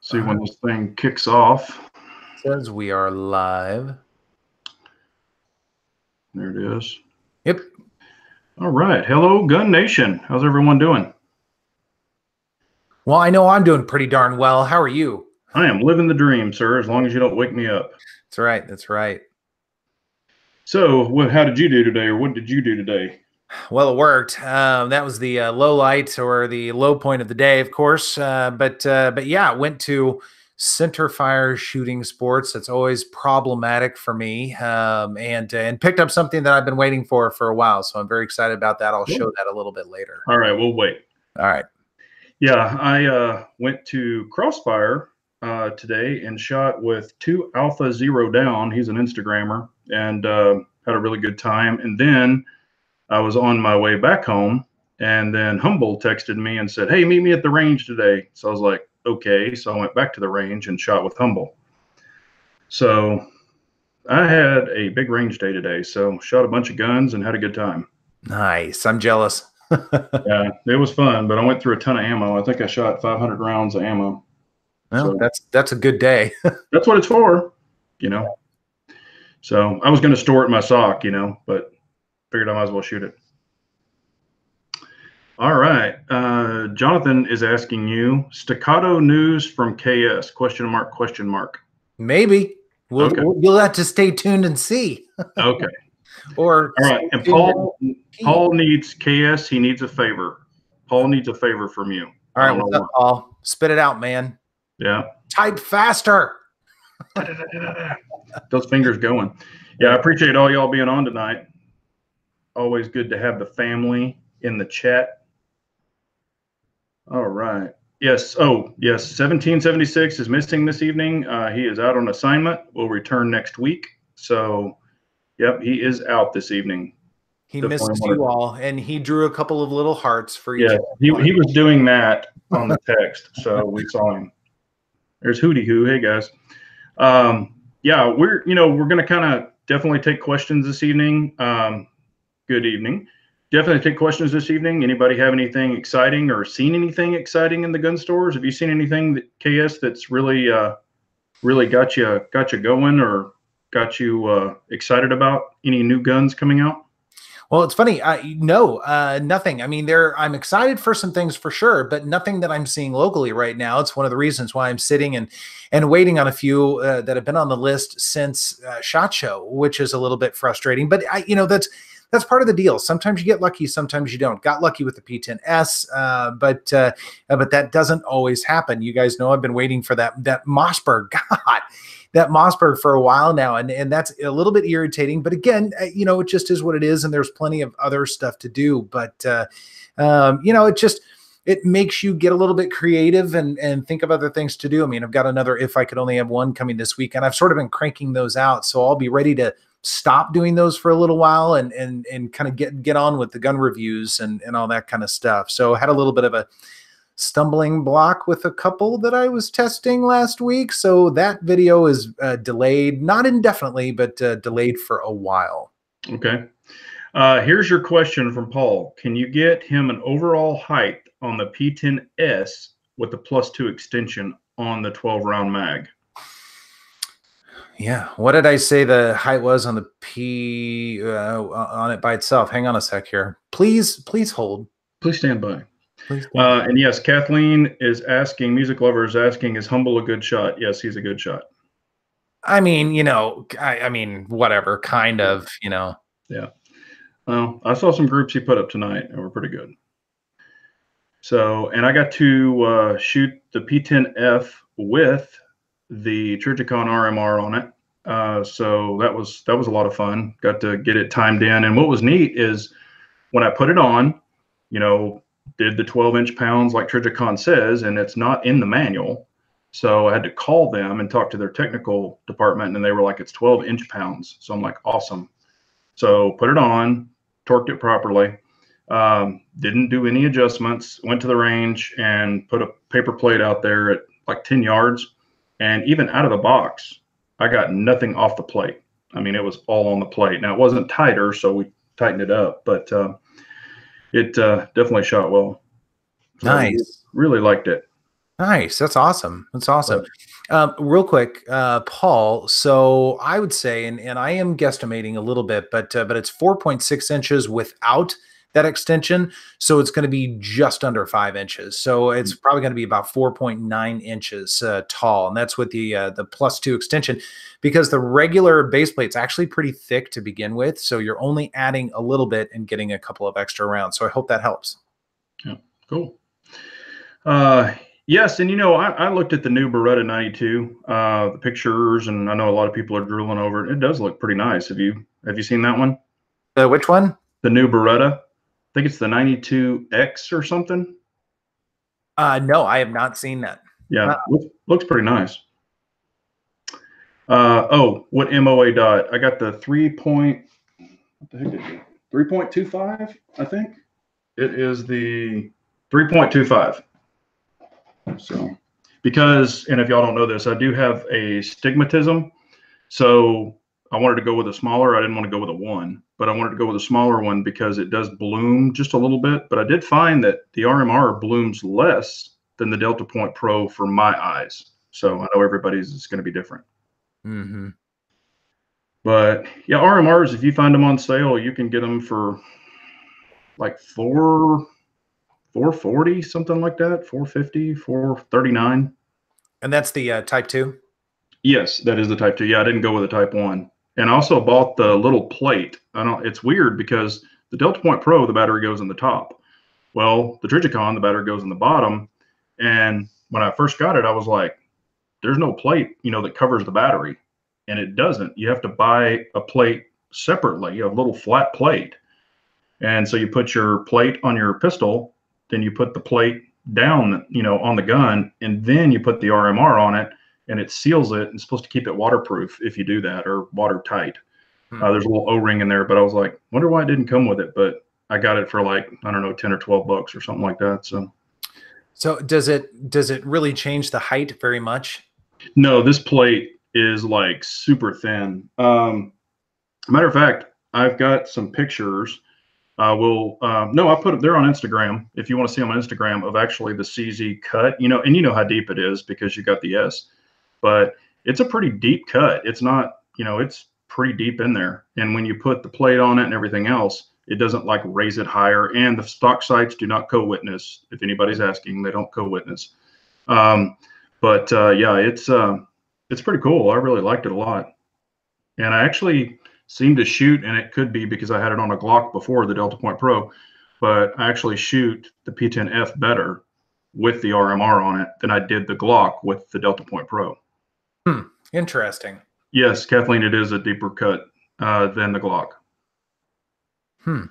See when this thing kicks off. Says we are live. There it is. Yep. All right. Hello, Gun Nation. How's everyone doing? Well, I know I'm doing pretty darn well. How are you? I am living the dream, sir, as long as you don't wake me up. That's right. That's right. So, how did you do today, or what did you do today? Well, it worked. That was the low light or the low point of the day, of course. But yeah, went to center fire shooting sports. That's always problematic for me. And picked up something that I've been waiting for a while. So I'm very excited about that. I'll show that a little bit later. All right, we'll wait. All right. Yeah, I went to Crossfire today and shot with 2 Alpha Zero Down. He's an Instagrammer, and had a really good time. And then I was on my way back home, and then Humble texted me and said, "Hey, meet me at the range today." So I was like, okay. So I went back to the range and shot with Humble. So I had a big range day today. So shot a bunch of guns and had a good time. Nice. I'm jealous. Yeah, it was fun, but I went through a ton of ammo. I think I shot 500 rounds of ammo. Well, so that's a good day. That's what it's for, you know. So I was going to store it in my sock, you know, but figured I might as well shoot it. All right. Jonathan is asking you, staccato news from KS, question mark, question mark. Maybe. You'll have to stay tuned and see. Okay. Or all right. And Paul needs KS. He needs a favor. Paul needs a favor from you. All right. What's up, Paul? Spit it out, man. Yeah. Type faster. Those fingers going. Yeah, I appreciate all y'all being on tonight. Always good to have the family in the chat. All right. Yes. Oh, yes. 1776 is missing this evening. He is out on assignment. Will return next week. So, yep, he is out this evening. He missed you all, and he drew a couple of little hearts for each. Yeah, he was doing that on the text, so we saw him. There's Hootie Hoo. Hey guys. Yeah, we're going to kind of definitely take questions this evening. Good evening. Definitely take questions this evening. Anybody have anything exciting or seen anything exciting in the gun stores? Have you seen anything that KS that's really got you going or got you excited about any new guns coming out? Well, it's funny. No, nothing. I mean, I'm excited for some things for sure, but nothing that I'm seeing locally right now. It's one of the reasons why I'm sitting and waiting on a few that have been on the list since SHOT Show, which is a little bit frustrating. But that's part of the deal. Sometimes you get lucky, sometimes you don't. Got lucky with the P10S, but that doesn't always happen. You guys know I've been waiting for that Mossberg. God, that Mossberg for a while now, and that's a little bit irritating. But again, it just is what it is, and there's plenty of other stuff to do. But it makes you get a little bit creative and think of other things to do. I mean, I've got another If I Could Only Have One coming this week, and I've sort of been cranking those out, so I'll be ready to stop doing those for a little while and kind of get on with the gun reviews and all that kind of stuff. So I had a little bit of a stumbling block with a couple that I was testing last week. So that video is delayed, not indefinitely, but delayed for a while. Okay. Here's your question from Paul. Can you get him an overall height on the P10S with the +2 extension on the 12-round mag? Yeah. What did I say the height was on the P on it by itself? Hang on a sec here. Please hold. Please stand by. And yes, Kathleen is asking, Music Lover is asking, is Humble a good shot? Yes, he's a good shot. I mean, I mean, whatever, kind of, Yeah. Well, I saw some groups he put up tonight and were pretty good. So, and I got to shoot the P10F with the Trijicon RMR on it. So that was a lot of fun. Got to get it timed in. And what was neat is when I put it on, did the 12-inch pounds like Trijicon says, and it's not in the manual. So I had to call them and talk to their technical department, and they were like, it's 12-inch pounds. So I'm like, awesome. So put it on, torqued it properly, didn't do any adjustments, went to the range and put a paper plate out there at like 10 yards. And even out of the box, I got nothing off the plate. I mean, it was all on the plate. Now, it wasn't tighter, so we tightened it up, but it definitely shot well. So nice. Really liked it. Nice. That's awesome. That's awesome. But Real quick, Paul. So I would say, and I am guesstimating a little bit, but it's 4.6 inches without that extension. So it's going to be just under 5 inches. So it's probably going to be about 4.9 inches tall, and that's with the +2 extension, because the regular base plate's actually pretty thick to begin with. So you're only adding a little bit and getting a couple of extra rounds. So I hope that helps. yeah, cool. Yes, and I looked at the new Beretta 92, the pictures, and I know a lot of people are drooling over it. It does look pretty nice. Have you seen that one? Which one? The new Beretta? I think it's the 92X or something. No, I have not seen that. Yeah, looks pretty nice. Oh, what MOA dot? I got the 3.25, I think. It is the 3.25. So, because, and if y'all don't know this, I do have astigmatism. So I wanted to go with a smaller. I didn't want to go with a 1, but I wanted to go with a smaller one because it does bloom just a little bit. But I did find that the RMR blooms less than the Delta Point Pro for my eyes. So I know everybody's is going to be different. Mm-hmm. But yeah, RMRs, if you find them on sale, you can get them for like 440, something like that, 450, 439. And that's the Type 2? Yes, that is the Type 2. Yeah, I didn't go with a Type 1. And I also bought the little plate. It's weird because the Delta Point Pro, the battery goes in the top. Well, the Trijicon, the battery goes in the bottom. And when I first got it, I was like, there's no plate, that covers the battery. And it doesn't. You have to buy a plate separately, a little flat plate. And so you put your plate on your pistol, then you put the plate down, on the gun, and then you put the RMR on it, and it seals it. It's supposed to keep it waterproof if you do that, or watertight. There's a little O-ring in there, but I was like, wonder why it didn't come with it. But I got it for like, I don't know, 10 or 12 bucks or something like that. So does it really change the height very much? No, this plate is like super thin. Matter of fact, I've got some pictures. No, I put it there on Instagram. If you want to see them on Instagram of actually the CZ cut, and you know how deep it is because you got the S, but it's a pretty deep cut. It's not, it's pretty deep in there. And when you put the plate on it and everything else, it doesn't like raise it higher. And the stock sites do not co-witness. If anybody's asking, they don't co-witness. Yeah, it's pretty cool. I really liked it a lot. And I actually seem to shoot, and it could be because I had it on a Glock before the Delta Point Pro, but I actually shoot the P10F better with the RMR on it than I did the Glock with the Delta Point Pro. Interesting. Yes, Kathleen, it is a deeper cut than the Glock. You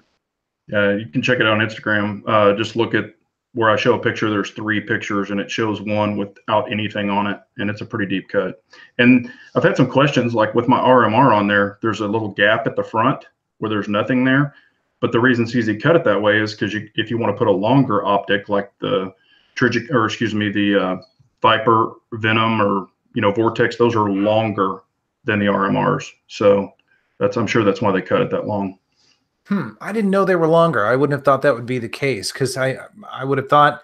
can check it out on Instagram. Just look at where I show a picture. There's 3 pictures, and it shows one without anything on it, and it's a pretty deep cut. And I've had some questions, like with my RMR on there, there's a little gap at the front where there's nothing there. But the reason CZ cut it that way is because if you want to put a longer optic, like the Viper, Venom, or Vortex, those are longer than the RMRs. So I'm sure that's why they cut it that long. I didn't know they were longer. I wouldn't have thought that would be the case, because I would have thought,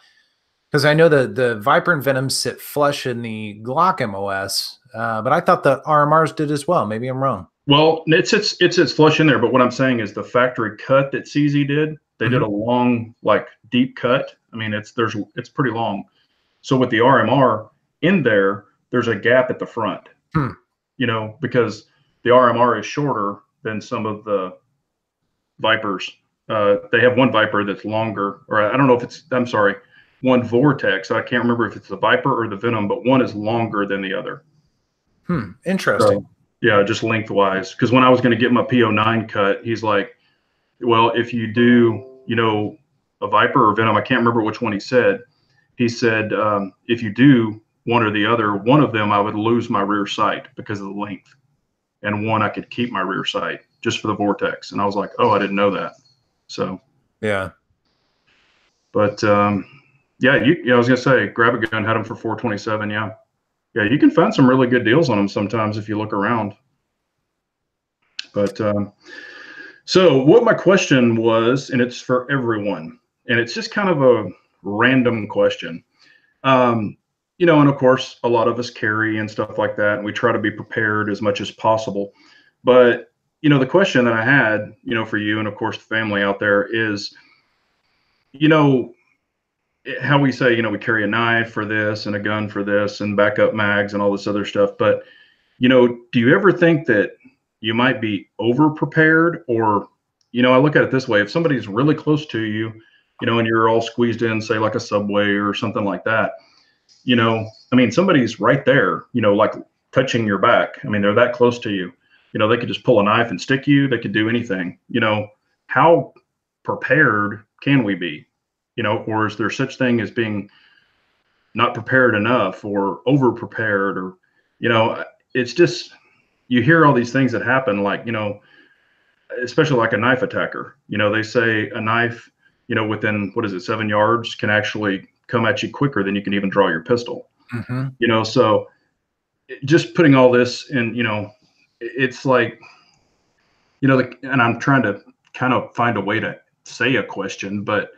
because I know the Viper and Venom sit flush in the Glock MOS, but I thought the RMRs did as well. Maybe I'm wrong. Well, it's flush in there, but what I'm saying is the factory cut that CZ did, they did a long, like deep cut. I mean, it's pretty long. So with the RMR in there, there's a gap at the front, because the RMR is shorter than some of the Vipers. They have one Viper that's longer, or I don't know if I'm sorry, one Vortex. I can't remember if it's the Viper or the Venom, but one is longer than the other. Interesting. So, yeah, just lengthwise. Because when I was going to get my PO9 cut, he's like, well, if you do, a Viper or Venom, I can't remember which one he said. He said, if you do one or the other, one of them, I would lose my rear sight because of the length. And one, I could keep my rear sight just for the Vortex. And I was like, oh, I didn't know that. So, yeah. But, I was going to say, grab a gun, had them for 427. Yeah. Yeah, you can find some really good deals on them sometimes if you look around. But, so what my question was, and it's for everyone, and it's just kind of a random question. and of course, a lot of us carry and stuff like that, and we try to be prepared as much as possible. But, the question that I had, for you and of course the family out there is, you know, how we say, we carry a knife for this and a gun for this and backup mags and all this other stuff. But, do you ever think that you might be over prepared? Or, I look at it this way: if somebody's really close to you, and you're all squeezed in, say like a subway or something like that, I mean, somebody's right there, like touching your back. I mean, they're that close to you. They could just pull a knife and stick you. They could do anything. How prepared can we be? Or is there such thing as being not prepared enough or over prepared? Or, it's just, you hear all these things that happen, like, especially like a knife attacker. They say a knife, within, what is it, 7 yards can actually come at you quicker than you can even draw your pistol. So just putting all this in, it's like, and I'm trying to kind of find a way to say a question, but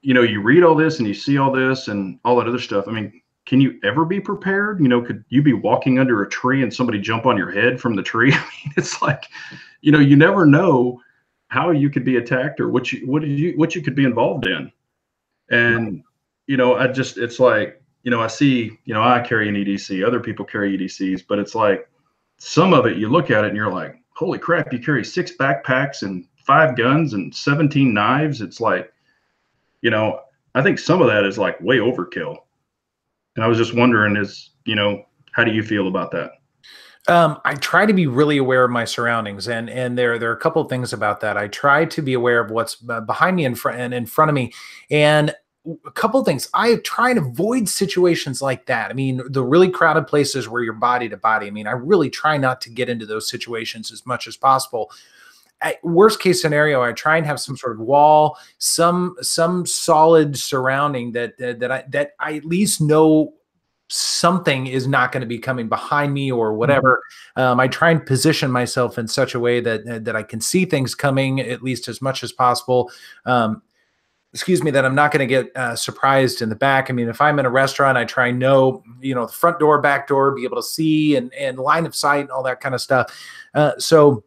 you read all this and you see all this and all that other stuff. I mean, can you ever be prepared? Could you be walking under a tree and somebody jump on your head from the tree? I mean, it's like, you never know how you could be attacked or what you could be involved in. And, it's like, I see, I carry an EDC, other people carry EDCs, but it's like some of it, you look at it and you're like, holy crap, you carry 6 backpacks and 5 guns and 17 knives. It's like, I think some of that is like way overkill. And I was just wondering how do you feel about that? I try to be really aware of my surroundings, and there are a couple of things about that. I try to be aware of what's behind me and in front of me, and a couple of things. I try and avoid situations like that. I mean, the really crowded places where you're body to body. I mean, I really try not to get into those situations as much as possible. At worst case scenario, I try and have some sort of wall, some solid surrounding that I at least know something is not going to be coming behind me or whatever. I try and position myself in such a way that I can see things coming at least as much as possible. Excuse me, that I'm not going to get surprised in the back. I mean, if I'm in a restaurant, I try and know, the front door, back door, be able to see and line of sight and all that kind of stuff. So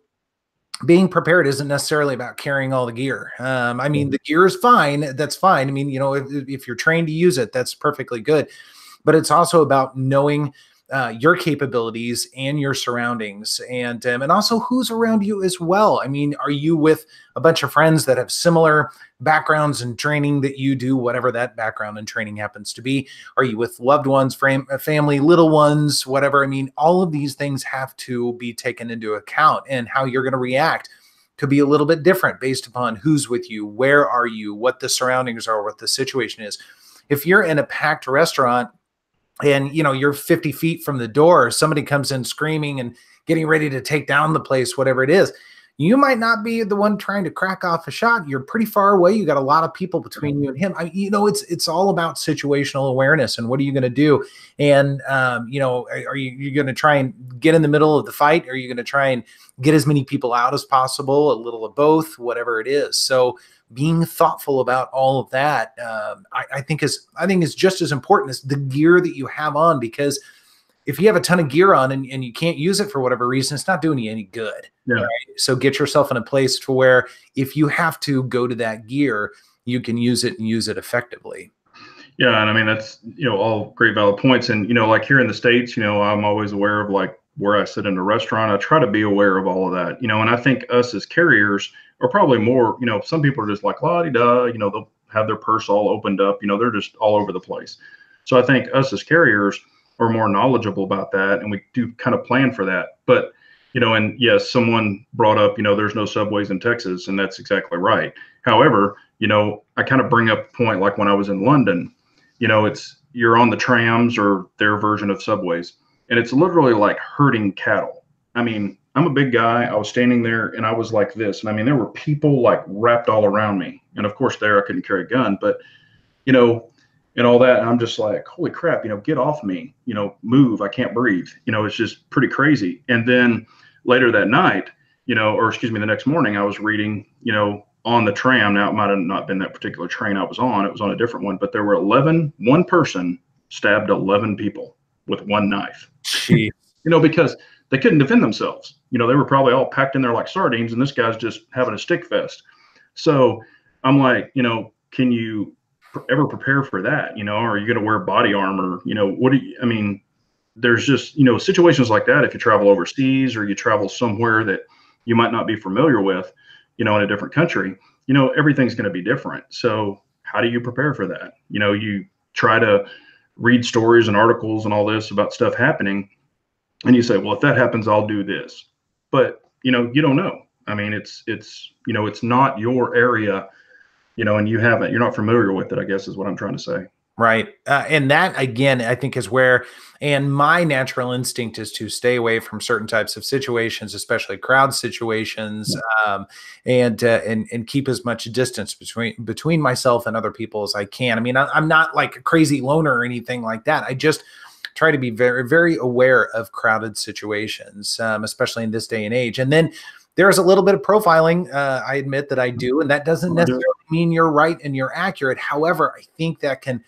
being prepared isn't necessarily about carrying all the gear. I mean, the gear is fine. That's fine. I mean, if you're trained to use it, that's perfectly good. But it's also about knowing your capabilities and your surroundings, and also who's around you as well. I mean, are you with a bunch of friends that have similar backgrounds and training that you do, whatever that background and training happens to be? Are you with loved ones, family, little ones, whatever? I mean, all of these things have to be taken into account, and how you're going to react could be a little bit different based upon who's with you, where are you, what the surroundings are, what the situation is. If you're in a packed restaurant and you're 50 feet from the door, somebody comes in screaming and getting ready to take down the place, whatever it is, you might not be the one trying to crack off a shot. You're pretty far away. You got a lot of people between you and him. It's all about situational awareness and what are you going to do? And are you going to try and get in the middle of the fight? Are you going to try and get as many people out as possible? A little of both, whatever it is. So being thoughtful about all of that, I think is just as important as the gear that you have on, because if you have a ton of gear on and you can't use it for whatever reason, it's not doing you any good. Yeah. Right? So get yourself in a place to where if you have to go to that gear, you can use it and use it effectively. Yeah. And I mean, that's, all great valid points. And, like here in the States, I'm always aware of like where I sit in a restaurant. I try to be aware of all of that, and I think us as carriers are probably more, some people are just like, la-di-da, they'll have their purse all opened up, they're just all over the place. So I think us as carriers are more knowledgeable about that, and we do kind of plan for that. But, and yes, someone brought up, there's no subways in Texas, and that's exactly right. However, I kind of bring up a point like when I was in London, you're on the trams or their version of subways, and it's literally like herding cattle. I mean, I'm a big guy. I was standing there and I was like this. And I mean, there were people like wrapped all around me. And of course there I couldn't carry a gun, but, and all that. And I'm just like, holy crap, get off me, move. I can't breathe. It's just pretty crazy. And then later that night, or excuse me, the next morning I was reading, on the tram. Now it might have not been that particular train I was on. It was on a different one, but there were one person stabbed 11 people with one knife. Gee. Because they couldn't defend themselves. They were probably all packed in there like sardines, and this guy's just having a stick fest. So I'm like, can you ever prepare for that? Are you going to wear body armor? What do you, I mean, there's just, situations like that. If you travel overseas or you travel somewhere that you might not be familiar with, in a different country, everything's going to be different. So how do you prepare for that? You try to read stories and articles and all this about stuff happening, and you say, well, if that happens, I'll do this. But, you don't know. I mean, it's not your area, and you're not familiar with it, I guess is what I'm trying to say. Right. And that, again, I think is where, and my natural instinct is to stay away from certain types of situations, especially crowd situations, and keep as much distance between myself and other people as I can. I mean, I'm not like a crazy loner or anything like that. I just try to be very, very aware of crowded situations, especially in this day and age. And then there's a little bit of profiling. I admit that I do, and that doesn't necessarily mean you're right and you're accurate. However, I think that can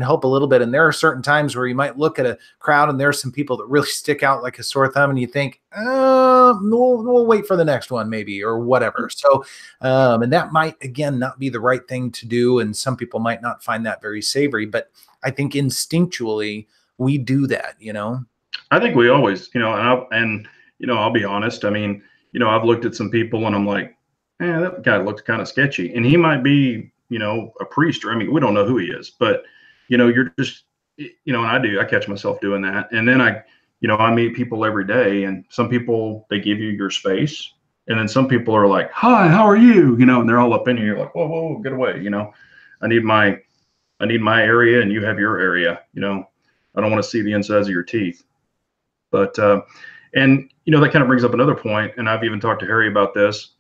help a little bit. And there are certain times where you might look at a crowd and there's some people that really stick out like a sore thumb, and you think, we'll wait for the next one maybe, or whatever. So, and that might, again, not be the right thing to do. And some people might not find that very savory, but I think instinctually we do that, I think we always, I'll be honest. I mean, I've looked at some people and I'm like, that guy looks kind of sketchy, and he might be, a priest, or, I mean, we don't know who he is, but, you're just, and I catch myself doing that. And then I meet people every day, and some people, they give you your space. And then some people are like, hi, how are you? And they're all up in you. You're like, whoa, whoa, get away. I need my area, and you have your area. I don't want to see the insides of your teeth. But, and, that kind of brings up another point, and I've even talked to Harry about this.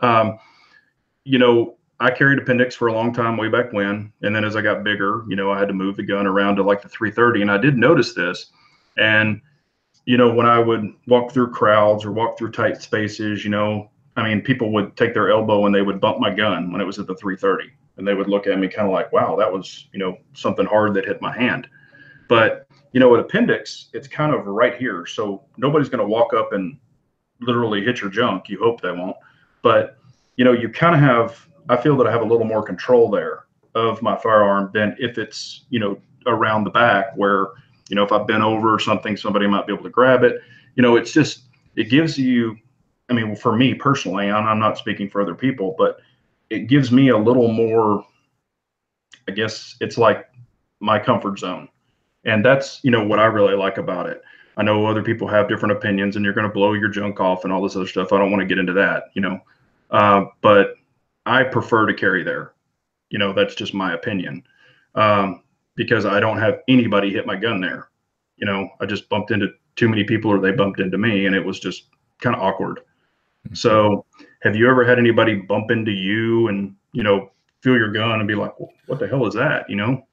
I carried appendix for a long time way back when. And then as I got bigger, I had to move the gun around to like the 330. And I did notice this. And, when I would walk through crowds or walk through tight spaces, I mean, people would take their elbow and they would bump my gun when it was at the 330. And they would look at me kind of like, wow, that was, something hard that hit my hand. But, with appendix, it's kind of right here. So nobody's going to walk up and literally hit your junk. You hope they won't. But, you kind of have, I feel that I have a little more control there of my firearm than if it's, around the back where, if I've been over or something, somebody might be able to grab it. It's just, it gives you, I mean, for me personally, I'm not speaking for other people, but it gives me a little more, I guess it's like my comfort zone. And that's, what I really like about it. I know other people have different opinions, and you're going to blow your junk off and all this other stuff. I don't want to get into that, but I prefer to carry there. That's just my opinion, because I don't have anybody hit my gun there. I just bumped into too many people, or they bumped into me, and it was just kind of awkward. Mm-hmm. So have you ever had anybody bump into you and, feel your gun and be like, well, what the hell is that?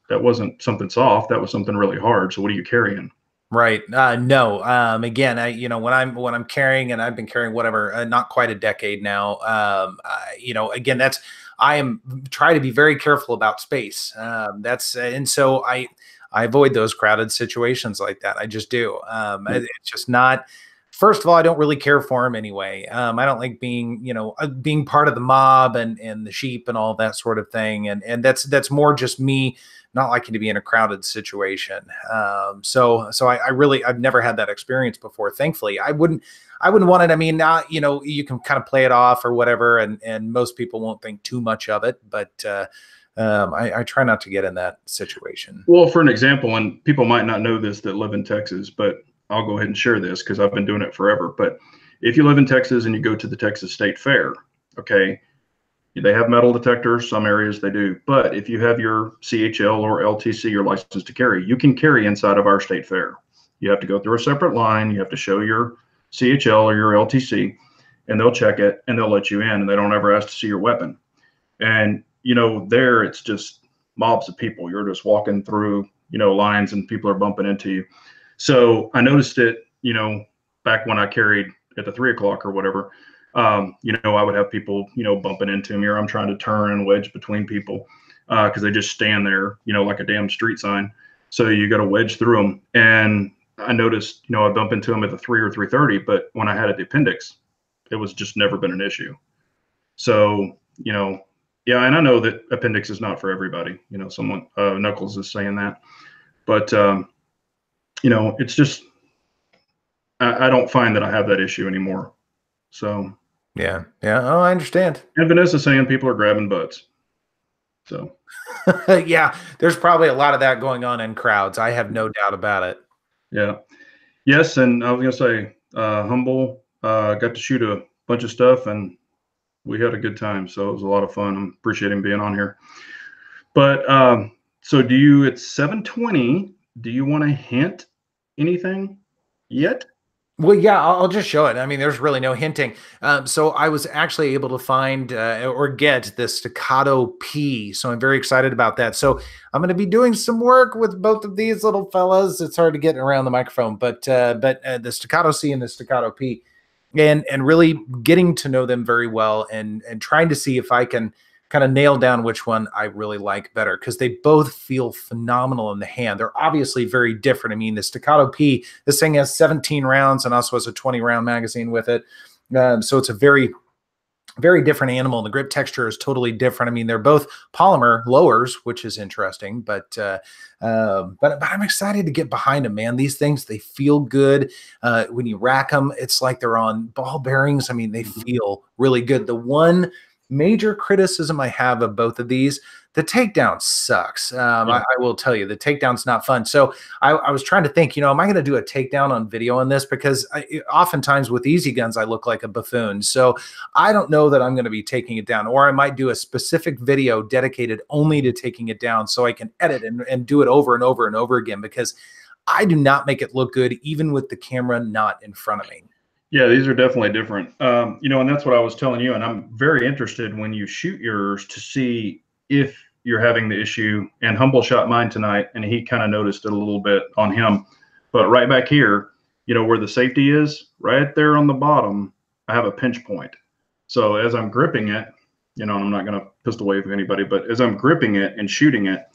That wasn't something soft. That was something really hard. So what are you carrying? Right. No. Again, when I'm carrying, and I've been carrying whatever, not quite a decade now. Again, I am try to be very careful about space. And so I avoid those crowded situations like that. I just do. It's just not. First of all, I don't really care for them anyway. I don't like being part of the mob and the sheep and all that sort of thing. And that's more just me not liking to be in a crowded situation. So I've never had that experience before. Thankfully, I wouldn't want it. I mean, you can kind of play it off or whatever, and most people won't think too much of it, but I try not to get in that situation. Well, for an example, and people might not know this that live in Texas, but I'll go ahead and share this because I've been doing it forever. But if you live in Texas and you go to the Texas State Fair, okay, they have metal detectors. Some areas they do. But if you have your CHL or LTC, your license to carry, you can carry inside of our state fair. You have to go through a separate line. You have to show your CHL or your LTC, and they'll check it and they'll let you in, and they don't ever ask to see your weapon. And, there it's just mobs of people. You're just walking through, lines, and people are bumping into you. So I noticed it, back when I carried at the 3 o'clock or whatever, I would have people, bumping into me, or I'm trying to turn and wedge between people because they just stand there, like a damn street sign. So you got to wedge through them. And I noticed, I bump into them at the 3 or 330, but when I had the appendix, it was just never been an issue. So, yeah, and I know that appendix is not for everybody. Someone, Knuckles is saying that, but it's just, I don't find that I have that issue anymore. So. Yeah. Oh, I understand. And Vanessa's saying people are grabbing butts. So. Yeah, there's probably a lot of that going on in crowds. I have no doubt about it. Yeah. Yes, and I was gonna say, Humble got to shoot a bunch of stuff, and we had a good time. So it was a lot of fun. I appreciate him being on here. But so it's 7:20. Do you want to hint anything yet? Well, yeah, I'll just show it. I mean, there's really no hinting. So I was actually able to find or get the Staccato P. So I'm very excited about that. So I'm going to be doing some work with both of these little fellas. It's hard to get around the microphone, but the Staccato C and the Staccato P, and really getting to know them very well, and trying to see if I can kind of nail down which one I really like better, because they both feel phenomenal in the hand. They're obviously very different. I mean, the Staccato P, this thing has 17 rounds and also has a 20-round magazine with it. So it's a very, very different animal. And the grip texture is totally different. I mean, they're both polymer lowers, which is interesting, but I'm excited to get behind them, man. These things, they feel good. When you rack them, it's like they're on ball bearings. I mean, they feel really good. The one major criticism I have of both of these, the takedown sucks. I will tell you, the takedown's not fun. So I was trying to think, am I going to do a takedown on video on this? Because oftentimes with easy guns, I look like a buffoon. So I don't know that I'm going to be taking it down, or I might do a specific video dedicated only to taking it down so I can edit and do it over and over and over again, because I do not make it look good, even with the camera not in front of me. Yeah, these are definitely different. And that's what I was telling you. And I'm very interested when you shoot yours to see if you're having the issue. And Humble shot mine tonight, and he kind of noticed it a little bit on him. But right back here, where the safety is, right there on the bottom, I have a pinch point. So as I'm gripping it, I'm not going to pistol wave anybody, but as I'm gripping it and shooting it,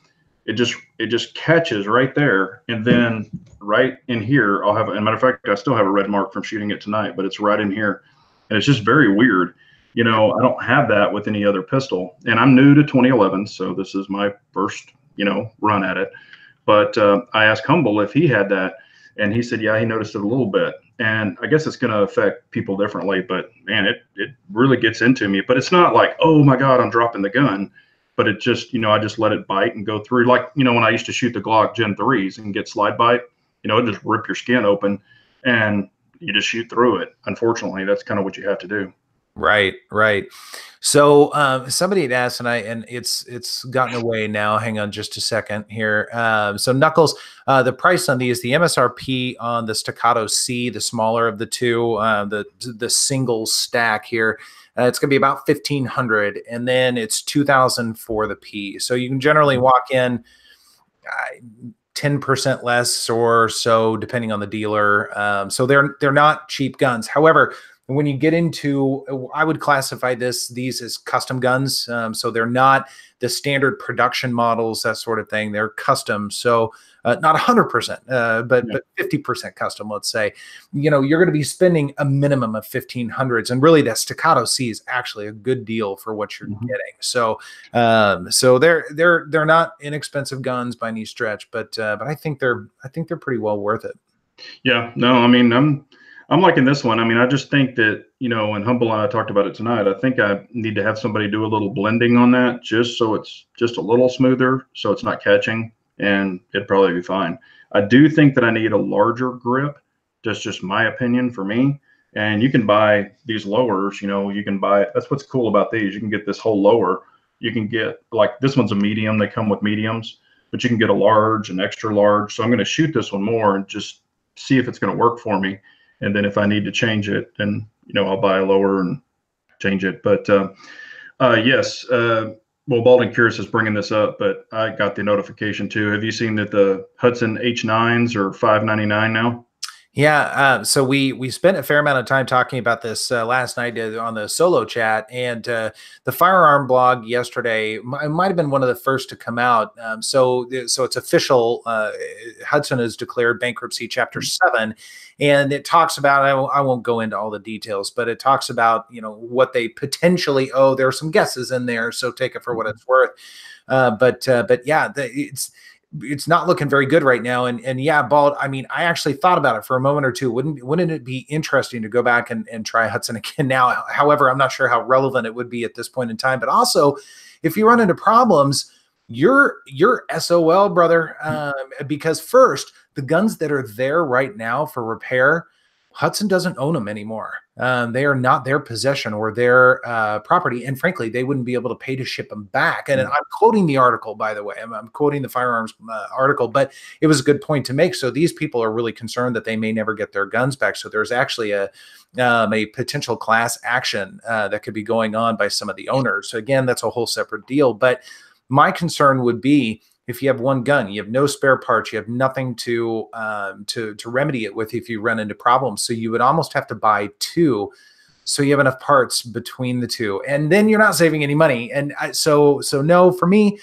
it just catches right there. And then right in here, I'll have, as a matter of fact, I still have a red mark from shooting it tonight, but it's right in here. And it's just very weird. I don't have that with any other pistol, and I'm new to 2011. So this is my first, run at it. But I asked Humble if he had that, and he said, yeah, he noticed it a little bit. And I guess it's going to affect people differently, but man, it really gets into me. But it's not like, oh my God, I'm dropping the gun. But it just, I just let it bite and go through. Like, when I used to shoot the Glock Gen 3s and get slide bite, it just rip your skin open and you just shoot through it. Unfortunately, that's kind of what you have to do. Right. So somebody had asked, and it's gotten away now. Hang on just a second here. So Knuckles, the price on these, the MSRP on the Staccato C, the smaller of the two, the single stack here, it's going to be about $1,500, and then it's $2,000 for the P. So you can generally walk in 10% less or so, depending on the dealer. So they're not cheap guns. However, when you get into, I would classify these as custom guns. So they're not the standard production models, that sort of thing. They're custom. So not 100%, but 50% custom, let's say. You're going to be spending a minimum of $1,500, and really that Staccato C is actually a good deal for what you're getting. So they're not inexpensive guns by any stretch, but I think they're pretty well worth it. Yeah, no, I mean, I'm liking this one. I mean, I just think that, and Humble and I talked about it tonight, I think I need to have somebody do a little blending on that, just so it's just a little smoother, so it's not catching, and it'd probably be fine. I do think that I need a larger grip. That's just my opinion for me. And you can buy these lowers, you can buy, that's what's cool about these. You can get this whole lower. You can get, like, this one's a medium. They come with mediums, but you can get a large and extra large. So I'm going to shoot this one more and just see if it's going to work for me. And then if I need to change it, then, I'll buy a lower and change it. But yes, well, Balding Curious is bringing this up, but I got the notification too. Have you seen that the Hudson H9s are $599 now? Yeah, so we spent a fair amount of time talking about this last night on the solo chat, and the firearm blog yesterday might have been one of the first to come out. So it's official. Hudson has declared bankruptcy, Chapter 7, and it talks about. I won't go into all the details, but it talks about what they potentially owe. There are some guesses in there, so take it for what it's worth. But yeah, it's not looking very good right now. And yeah, Bald, I mean, I actually thought about it for a moment or two. Wouldn't it be interesting to go back and try Hudson again now? However, I'm not sure how relevant it would be at this point in time. But also, if you run into problems, you're SOL, brother. Because first, the guns that are there right now for repair, Hudson doesn't own them anymore. They are not their possession or their property. And frankly, they wouldn't be able to pay to ship them back. And I'm quoting the article, by the way. I'm quoting the firearms article, but it was a good point to make. So these people are really concerned that they may never get their guns back. So there's actually a potential class action that could be going on by some of the owners. So again, that's a whole separate deal. But my concern would be, if you have one gun, you have no spare parts, you have nothing to remedy it with if you run into problems. So you would almost have to buy two, so you have enough parts between the two, and then you're not saving any money. And so no, for me,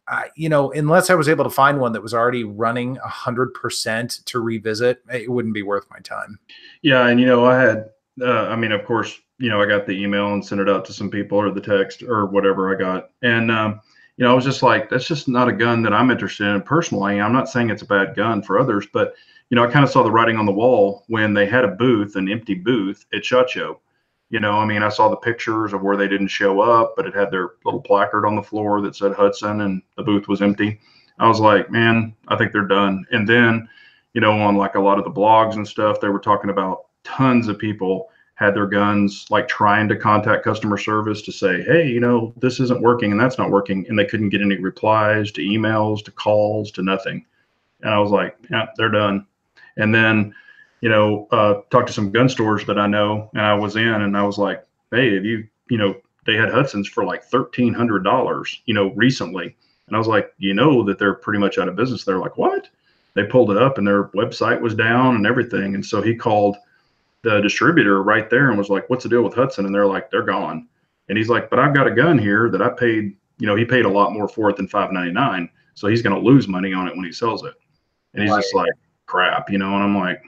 unless I was able to find one that was already running 100% to revisit, it wouldn't be worth my time. Yeah, and I had, I mean, of course, I got the email and sent it out to some people, or the text or whatever I got, and I was just like, that's just not a gun that I'm interested in personally. I'm not saying it's a bad gun for others, but I kind of saw the writing on the wall when they had a booth, an empty booth at SHOT Show. I mean, I saw the pictures of where they didn't show up, but it had their little placard on the floor that said Hudson, and the booth was empty. I was like, man, I think they're done. And then, on like a lot of the blogs and stuff, they were talking about tons of people had their guns, like trying to contact customer service to say, hey, this isn't working and that's not working. And they couldn't get any replies to emails, to calls, to nothing. And I was like, yeah, they're done. And then, talked to some gun stores that I know, and I was in, and I was like, hey, have you, they had Hudson's for like $1,300, recently. And I was like, that they're pretty much out of business. They're like, what? They pulled it up and their website was down and everything. And so he called the distributor right there and was like, what's the deal with Hudson? And they're like, they're gone. And he's like, but I've got a gun here that I paid, he paid a lot more for it than $599. So he's going to lose money on it when he sells it. And he's just like, crap, and I'm like,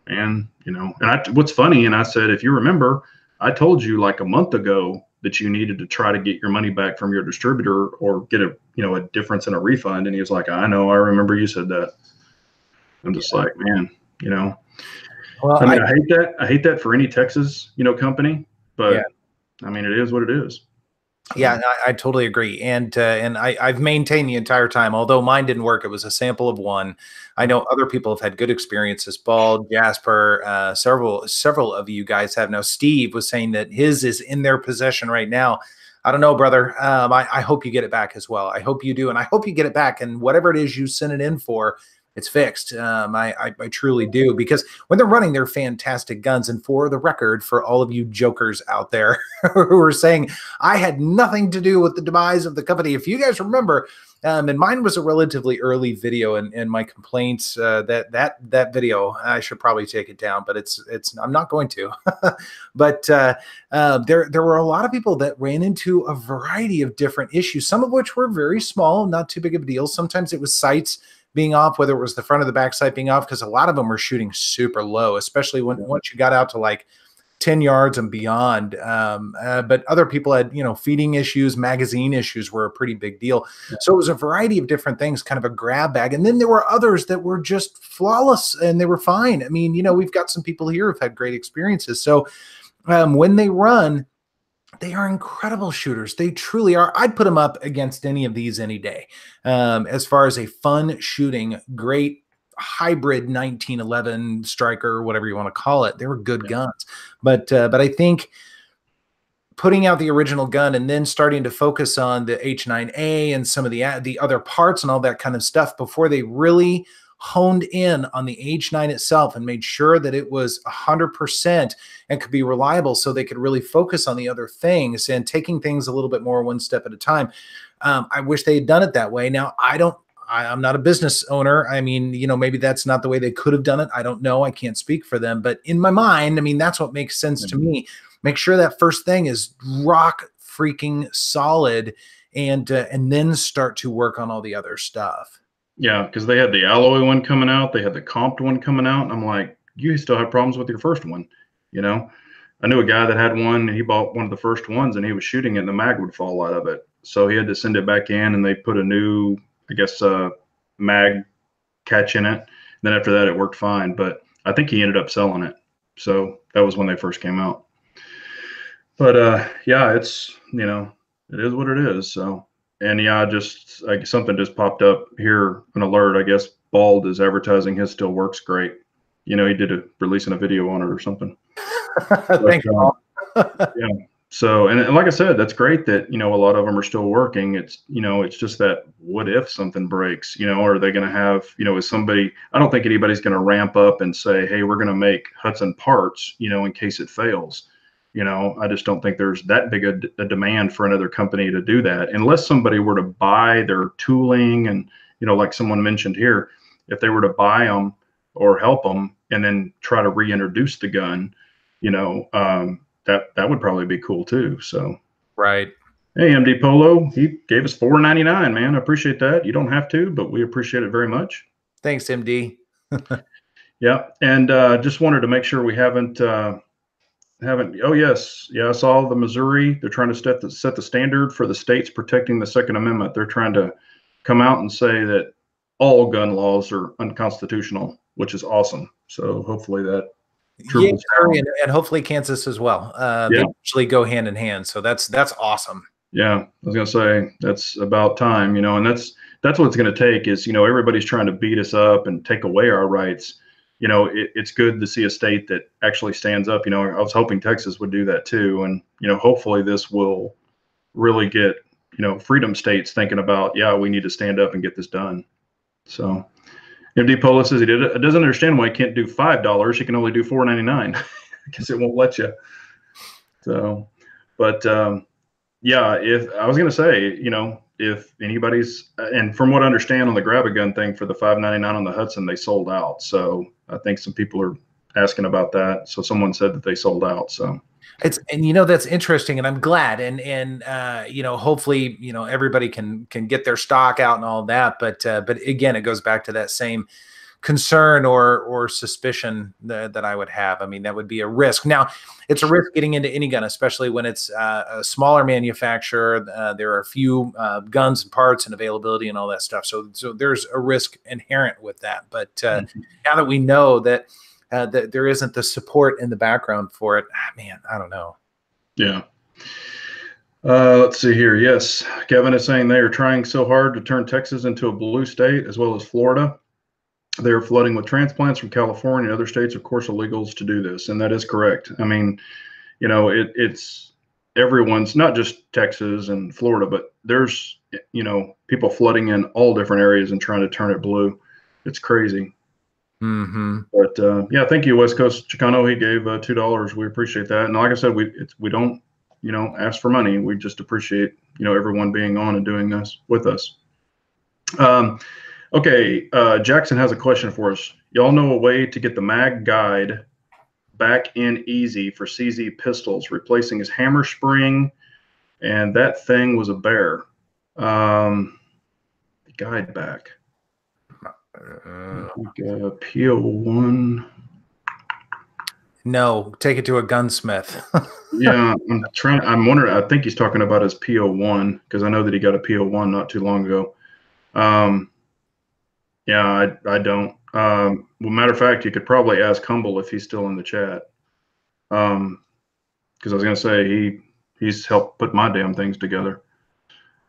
man, and what's funny. And I said, if you remember, I told you like a month ago that you needed to try to get your money back from your distributor or get a difference in a refund. And he was like, I know, I remember you said that. I'm just like, man, Well, I mean, I hate that for any Texas, company, but yeah. I mean, it is what it is. So. Yeah, I totally agree. And I've maintained the entire time, although mine didn't work. It was a sample of one. I know other people have had good experiences. Bald, Jasper, several of you guys have. Now, Steve was saying that his is in their possession right now. I don't know, brother. I hope you get it back as well. I hope you do. And I hope you get it back. And whatever it is you sent it in for, it's fixed. I truly do, because when they're running, they're fantastic guns. And for the record, for all of you jokers out there who are saying I had nothing to do with the demise of the company, if you guys remember, and mine was a relatively early video, and my complaints that video, I should probably take it down, but I'm not going to. But there were a lot of people that ran into a variety of different issues, some of which were very small, not too big of a deal. Sometimes it was sights being off, whether it was the front or the back sight being off, because a lot of them were shooting super low, especially once you got out to like 10 yards and beyond. But other people had, feeding issues, magazine issues were a pretty big deal. Yeah. So it was a variety of different things, kind of a grab bag. And then there were others that were just flawless and they were fine. I mean, we've got some people here who've had great experiences. So when they run, they are incredible shooters. They truly are. I'd put them up against any of these any day. As far as a fun shooting, great hybrid 1911 striker, whatever you want to call it, they were good guns. But I think putting out the original gun and then starting to focus on the H9A and some of the other parts and all that kind of stuff before they really honed in on the H9 itself and made sure that it was 100% and could be reliable, so they could really focus on the other things and taking things a little bit more one step at a time. I wish they had done it that way. Now, I'm not a business owner. I mean, maybe that's not the way they could have done it. I don't know. I can't speak for them, but in my mind, I mean, that's what makes sense to me. Make sure that first thing is rock freaking solid, and then start to work on all the other stuff. Yeah, because they had the alloy one coming out, they had the comped one coming out, and I'm like, you still have problems with your first one, you know? I knew a guy that had one, and he bought one of the first ones, and he was shooting it, and the mag would fall out of it. So he had to send it back in, and they put a new, I guess, mag catch in it. And then after that, it worked fine. But I think he ended up selling it. So that was when they first came out. But yeah, it's, it is what it is. So, and yeah, just like something just popped up here, an alert. I guess Bald is advertising his still works great. He did releasing a video on it or something. Thanks, Paul. Yeah. So, and like I said, that's great that, a lot of them are still working. It's, it's just that what if something breaks, are they going to have, is somebody, I don't think anybody's going to ramp up and say, hey, we're going to make Hudson parts, in case it fails. I just don't think there's that big a demand for another company to do that unless somebody were to buy their tooling and, like someone mentioned here, if they were to buy them or help them and then try to reintroduce the gun, that would probably be cool too. So, right. Hey, MD Polo, he gave us $4.99, man. I appreciate that. You don't have to, but we appreciate it very much. Thanks, MD. Yeah, and just wanted to make sure we haven't. Oh yes, yeah. I saw the Missouri. They're trying to set the standard for the states protecting the Second Amendment. They're trying to come out and say that all gun laws are unconstitutional, which is awesome. So hopefully that. Yeah, and hopefully Kansas as well. They usually go hand in hand, so that's awesome. Yeah, I was gonna say that's about time, and that's what it's gonna take is, everybody's trying to beat us up and take away our rights. It's good to see a state that actually stands up. I was hoping Texas would do that too, and hopefully this will really get freedom states thinking about, yeah, we need to stand up and get this done. So. MD Polo says he doesn't understand why he can't do $5. He can only do $4.99 because it won't let you. So, but yeah, if I was going to say, if anybody's, and from what I understand on the grab a gun thing for the $5.99 on the Hudson, they sold out. So I think some people are asking about that. So someone said that they sold out. So. That's interesting, and I'm glad, and hopefully, everybody can get their stock out and all that, but again, it goes back to that same concern or suspicion that I would have. I mean, that would be a risk. Now, it's a risk getting into any gun, especially when it's a smaller manufacturer. There are a few guns and parts and availability and all that stuff. So there's a risk inherent with that. But now that we know that there isn't the support in the background for it, man, I don't know. Yeah. Let's see here. Yes, Kevin is saying they are trying so hard to turn Texas into a blue state as well as Florida. They are flooding with transplants from California and other states, of course, illegals to do this. And that is correct. I mean, it's everyone's, not just Texas and Florida, but there's, people flooding in all different areas and trying to turn it blue. It's crazy. Mm-hmm. But yeah, thank you, West Coast Chicano. He gave $2. We appreciate that. And like I said, we don't, ask for money. We just appreciate, everyone being on and doing this with us. Okay, Jackson has a question for us. Y'all know a way to get the mag guide back in easy for CZ pistols, replacing his hammer spring, and that thing was a bear. The guide back. PO1. No, take it to a gunsmith. Yeah, I'm wondering. I think he's talking about his PO1 because I know that he got a PO1 not too long ago. Yeah, I don't. Well, matter of fact, you could probably ask Humble if he's still in the chat. Because I was gonna say he's helped put my damn things together.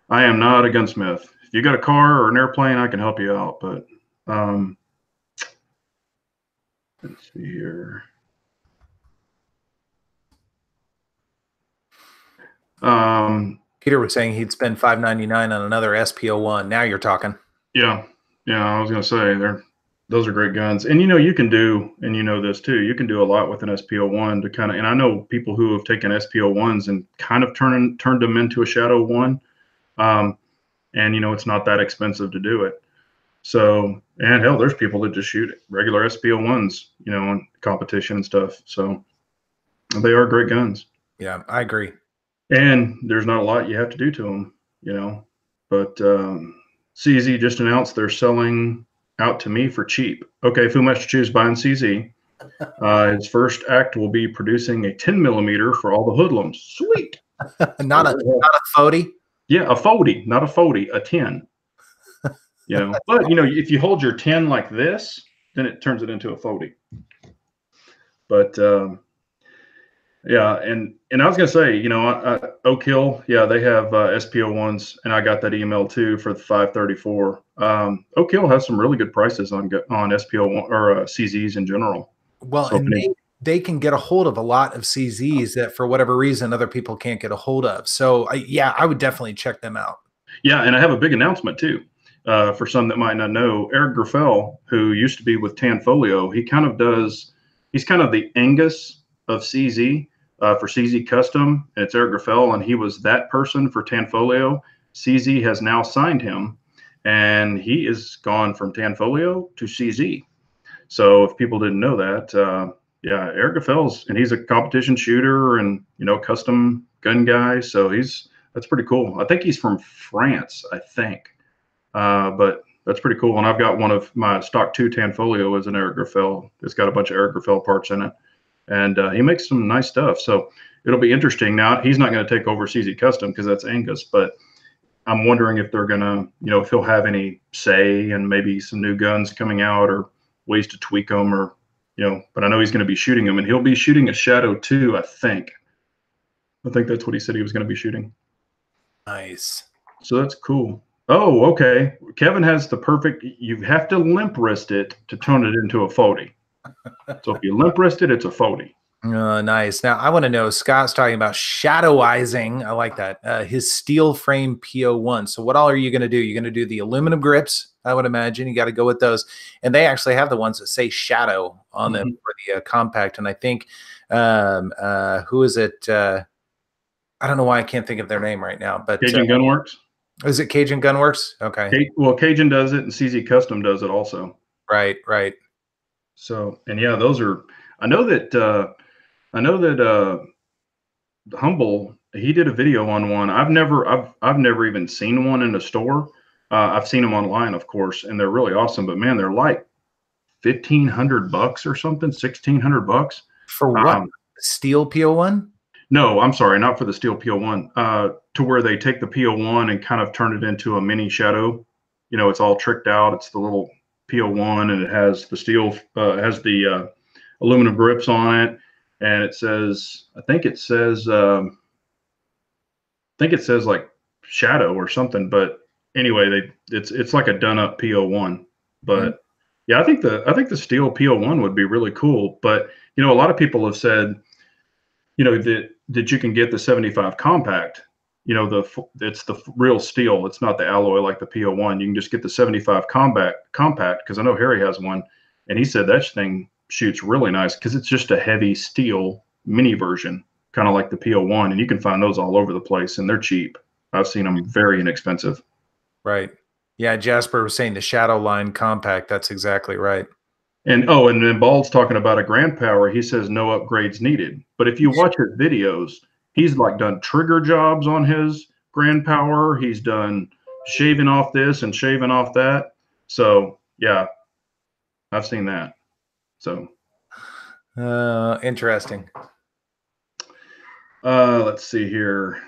I am not a gunsmith. If you got a car or an airplane, I can help you out. But let's see here. Peter was saying he'd spend $5.99 on another SPO1. Now you're talking. Yeah, I was gonna say those are great guns, and you can do, and this too. You can do a lot with an SPO1 to kind of, and I know people who have taken SPO1s and kind of turned them into a Shadow 1, and it's not that expensive to do it. So, and hell, there's people that just shoot regular SPO1s, you know, in competition and stuff. So they are great guns. Yeah, I agree. And there's not a lot you have to do to them, you know. But CZ just announced they're selling out to me for cheap. Okay, Fu Manchu is buying CZ. His first act will be producing a 10 millimeter for all the hoodlums. Sweet. Not a 40. Yeah, a 40, not a 40, a 10. You know, but you know, if you hold your 10 like this, then it turns it into a 40. But yeah, and I was gonna say, you know, Oak Hill, yeah, they have SPO1s, and I got that email too for the 534. Oak Hill has some really good prices on SPO1 or CZs in general. Well, So and they can get a hold of a lot of CZs that for whatever reason other people can't get a hold of. So yeah, I would definitely check them out. yeah, and I have a big announcement too. For some that might not know, Eric Graffel, who used to be with Tanfolio, he's kind of the Angus of CZ for CZ Custom. And it's Eric Graffel, and he was that person for Tanfolio. CZ has now signed him, and he is gone from Tanfolio to CZ. So if people didn't know that, yeah, Eric Graffel's, and he's a competition shooter and, you know, custom gun guy. So that's pretty cool. I think he's from France, I think. But that's pretty cool. And I've got one of my stock 2 Tanfolio is an Eric Graffel. It's got a bunch of Eric Graffel parts in it. And he makes some nice stuff. So it'll be interesting. Now, he's not going to take over CZ Custom because that's Angus, but I'm wondering if they're going to, you know, if he'll have any say and maybe some new guns coming out or ways to tweak them or, you know, but I know he's going to be shooting them, and he'll be shooting a Shadow 2, I think. I think that's what he said he was going to be shooting. Nice. So that's cool. Oh, okay. Kevin has the perfect, you have to limp wrist it to turn it into a 40. So if you limp wrist it, it's a 40. Nice. Now I want to know, Scott's talking about shadowizing. I like that. His steel frame PO1. So what all are you going to do? You're going to do the aluminum grips, I would imagine. You got to go with those. And they actually have the ones that say shadow on them for the compact. And I think, who is it? I don't know why I can't think of their name right now, but Cajun Gunworks. Is it Cajun Gunworks? Okay. Well, Cajun does it, and CZ Custom does it also. Right, right. So, and yeah, those are, I know that Humble, he did a video on one. I've never even seen one in a store. I've seen them online, of course, and they're really awesome. But man, they're like $1,500 or something, $1,600 for what? Steel PO1? No, I'm sorry, not for the steel PO1. To where they take the PO1 and kind of turn it into a mini Shadow. You know, it's all tricked out. It's the little PO1, and it has the steel, has the aluminum grips on it, and it says, I think it says like Shadow or something. But anyway, it's like a done up PO1. But yeah, I think the steel PO1 would be really cool. But you know, a lot of people have said, you know, that you can get the 75 compact. You know, it's the real steel. It's not the alloy like the PO1. You can just get the 75 compact because I know Harry has one, and he said that thing shoots really nice because it's just a heavy steel mini version, kind of like the PO1, and you can find those all over the place, and they're cheap. I've seen them very inexpensive. Right. Yeah, Jasper was saying the Shadow line compact. That's exactly right. And and then Bald's talking about a Grand Power. He says no upgrades needed. But if you watch his videos, he's like done trigger jobs on his Grand Power. He's done shaving off this and shaving off that. So yeah, I've seen that. So interesting. Let's see here.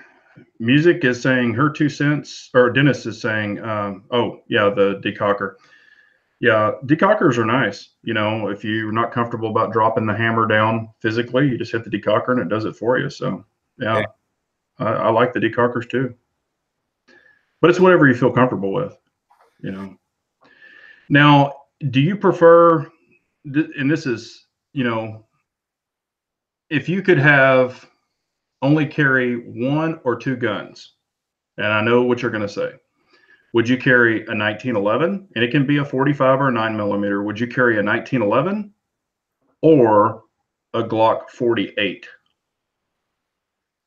Music is saying her 2 cents, or Dennis is saying, oh yeah, the decocker. Yeah, decockers are nice. You know, if you're not comfortable about dropping the hammer down physically, you just hit the decocker and it does it for you. So, yeah, I like the decockers too. But it's whatever you feel comfortable with, you know. Now, do you prefer, and this is, you know, if you could have only carry 1 or 2 guns, and I know what you're going to say. Would you carry a 1911? And it can be a 45 or a 9 millimeter. Would you carry a 1911 or a Glock 48?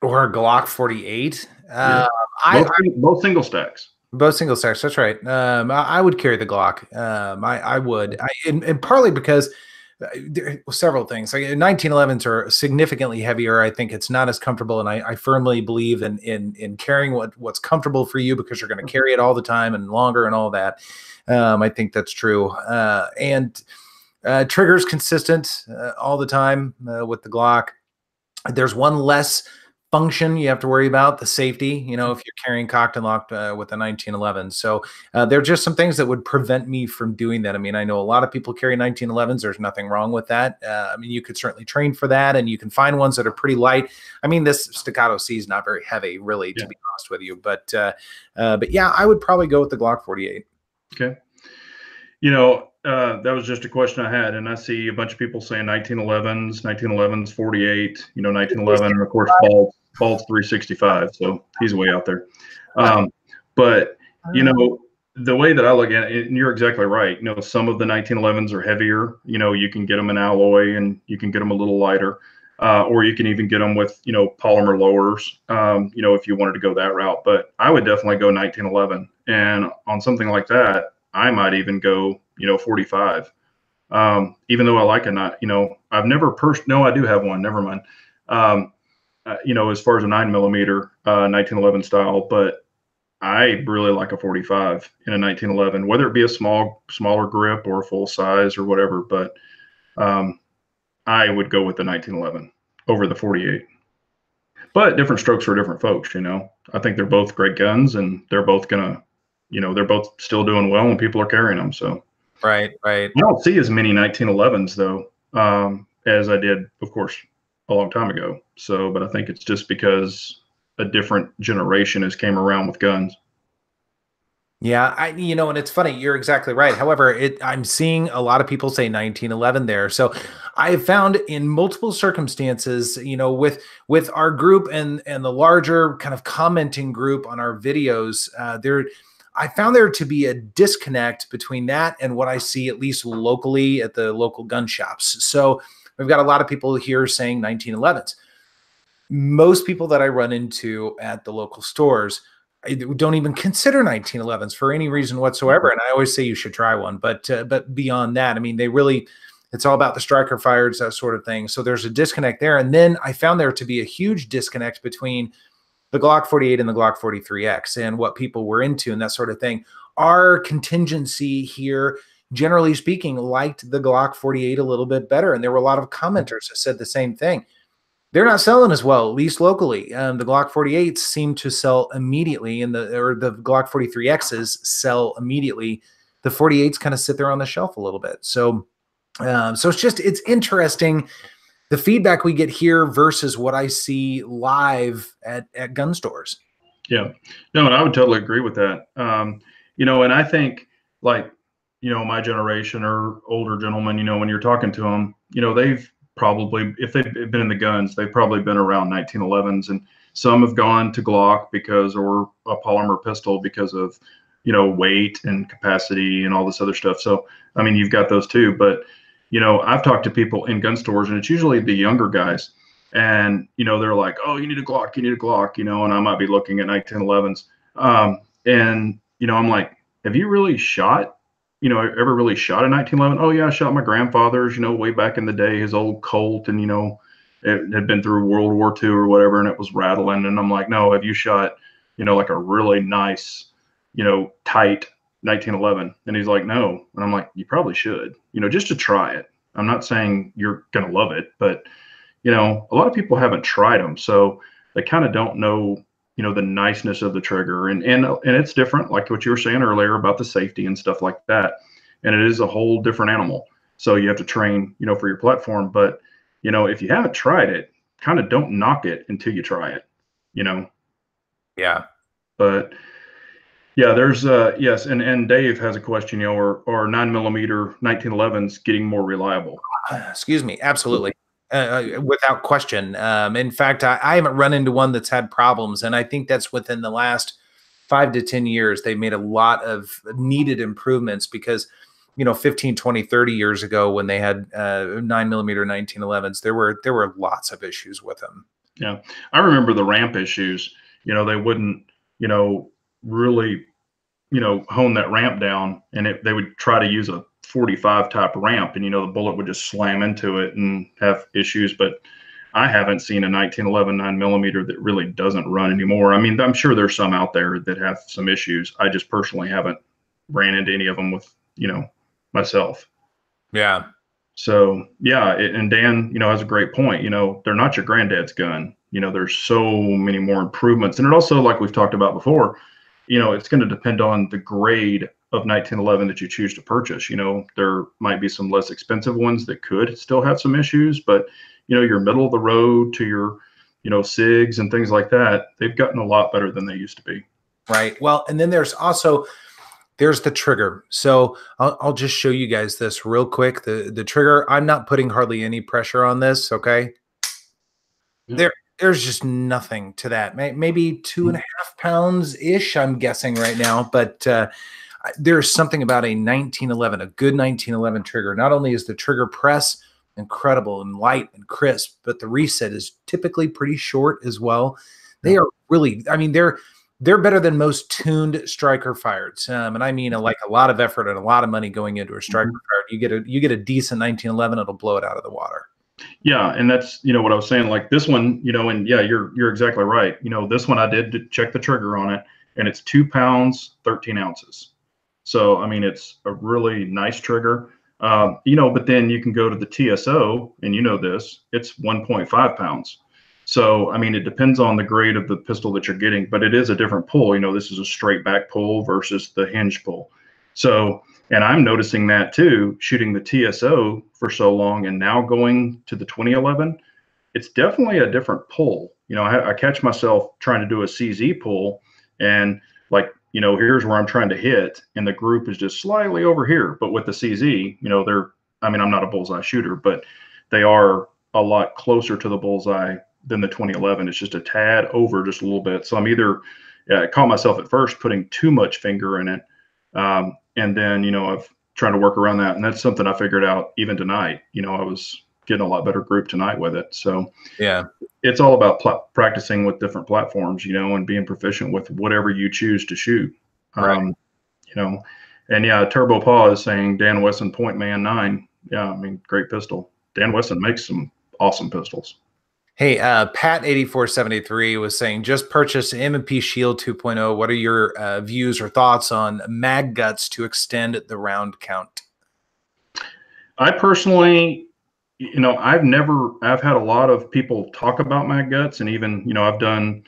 Or a Glock 48? Yeah. Both single stacks. Both single stacks. That's right. I would carry the Glock. I would, and partly because there are several things. Like 1911s are significantly heavier. I think it's not as comfortable, and I firmly believe in carrying what's comfortable for you because you're going to carry it all the time and longer and all that. I think that's true. And triggers consistent all the time with the Glock. There's one less function you have to worry about, the safety, you know, if you're carrying cocked and locked with a 1911. So there are just some things that would prevent me from doing that. I mean, I know a lot of people carry 1911s. There's nothing wrong with that. I mean, you could certainly train for that, and you can find ones that are pretty light. I mean, this Staccato C is not very heavy, really, to be honest with you. But yeah, I would probably go with the Glock 48. Okay. You know, that was just a question I had, and I see a bunch of people saying 1911s, 48. You know, 1911, of course, Bald's 365, so he's way out there. But you know, the way that I look at it, and you're exactly right. You know, some of the 1911s are heavier. You know, you can get them in alloy, and you can get them a little lighter, or you can even get them with, you know, polymer lowers. You know, if you wanted to go that route. But I would definitely go 1911, and on something like that, I might even go, you know, 45. Even though I like a, you know, I've never no, I do have one. Never mind. You know, as far as a 9mm 1911 style, but I really like a 45 in a 1911, whether it be a smaller grip or a full size or whatever. But I would go with the 1911 over the 48. But different strokes for different folks. You know, I think they're both great guns, and they're both gonna, you know, they're both still doing well, and people are carrying them. So. Right. I don't see as many 1911s though, as I did, of course, a long time ago. So, but I think it's just because a different generation has came around with guns. Yeah, you know, and it's funny, you're exactly right. However, I'm seeing a lot of people say 1911 there. So I have found in multiple circumstances, you know, with our group and the larger kind of commenting group on our videos, I found there to be a disconnect between that and what I see, at least locally at the local gun shops. So we've got a lot of people here saying 1911s. Most people that I run into at the local stores, I don't even consider 1911s for any reason whatsoever. And I always say you should try one. But beyond that, I mean, it's all about the striker fires, that sort of thing. So there's a disconnect there. And then I found there to be a huge disconnect between the Glock 48 and the Glock 43X and what people were into and that sort of thing. Our contingency here, generally speaking, liked the Glock 48 a little bit better. And there were a lot of commenters that said the same thing. They're not selling as well, at least locally. The Glock 48s seem to sell immediately, or the Glock 43Xs sell immediately. The 48s kind of sit there on the shelf a little bit. So it's interesting, the feedback we get here versus what I see live at gun stores. Yeah, no, and I would totally agree with that. You know, and I think, like, you know, my generation or older gentlemen, you know, when you're talking to them, you know, they've probably, if they've been in the guns, they've probably been around 1911s, and some have gone to Glock or a polymer pistol because of, you know, weight and capacity and all this other stuff. So, I mean, you've got those too, but, you know, I've talked to people in gun stores, and it's usually the younger guys, and, you know, they're like, oh, you need a Glock, you know, and I might be looking at 1911s. And, you know, I'm like, have you really shot, you know, ever really shot a 1911? Oh yeah, I shot my grandfather's, you know, way back in the day, his old Colt, and, you know, it had been through World War II or whatever, and it was rattling. And I'm like, no, have you shot, you know, like a really nice, you know, tight 1911? And he's like, no. And I'm like, you probably should, you know, just to try it. I'm not saying you're going to love it, but, you know, a lot of people haven't tried them, so they kind of don't know, you know, the niceness of the trigger, and it's different, like what you were saying earlier about the safety and stuff like that. And it is a whole different animal. So you have to train, you know, for your platform. But, you know, if you haven't tried it, kind of don't knock it until you try it, you know? Yeah. But yeah, there's yes. And Dave has a question, you know, are 9mm 1911s getting more reliable? Excuse me. Absolutely. Without question. In fact, I haven't run into one that's had problems. And I think that's within the last 5 to 10 years, they made a lot of needed improvements because, you know, 15, 20, 30 years ago when they had 9mm 1911s, there were lots of issues with them. Yeah. I remember the ramp issues, you know, they wouldn't, you know, really hone that ramp down, and they would try to use a 45 type ramp, and the bullet would just slam into it and have issues. But I haven't seen a 1911 9mm that really doesn't run anymore. I mean, I'm sure there's some out there that have some issues. I just personally haven't ran into any of them with myself. Yeah. So yeah, and Dan, has a great point. They're not your granddad's gun. There's so many more improvements, and it also, like we've talked about before, it's going to depend on the grade of 1911 that you choose to purchase. There might be some less expensive ones that could still have some issues, but your middle of the road to your, SIGs and things like that, they've gotten a lot better than they used to be. Right. Well, and then there's the trigger. So I'll just show you guys this real quick. The trigger, I'm not putting hardly any pressure on this. Okay. Yeah. There's just nothing to that. Maybe 2.5 pounds ish, I'm guessing right now, but there's something about a 1911, a good 1911 trigger. Not only is the trigger press incredible and light and crisp, but the reset is typically pretty short as well. They are really, I mean, they're better than most tuned striker fireds. And I mean, like a lot of effort and a lot of money going into a striker fired. You get a decent 1911, it'll blow it out of the water. Yeah, and that's what I was saying. Like this one, and yeah, you're exactly right. This one I did check the trigger on it, and it's 2 pounds 13 ounces. So I mean, it's a really nice trigger. But then you can go to the TSO, and this, it's 1.5 pounds. So I mean, it depends on the grade of the pistol that you're getting, but it is a different pull. This is a straight back pull versus the hinge pull. So. And I'm noticing that too, shooting the TSO for so long and now going to the 2011, it's definitely a different pull. I catch myself trying to do a CZ pull and here's where I'm trying to hit and the group is just slightly over here. But with the CZ, I'm not a bullseye shooter, but they are a lot closer to the bullseye than the 2011. It's just a tad over just a little bit. So I'm either, I caught myself at first putting too much finger in it. And then, I've trying to work around that. And that's something I figured out even tonight. I was getting a lot better group tonight with it. So yeah, it's all about practicing with different platforms, and being proficient with whatever you choose to shoot. Right. And yeah, Turbo Paw is saying Dan Wesson Point Man 9. Yeah, I mean, great pistol. Dan Wesson makes some awesome pistols. Hey, Pat8473 was saying, just purchased M&P Shield 2.0. What are your views or thoughts on mag guts to extend the round count? I personally, I've had a lot of people talk about mag guts, and even, I've done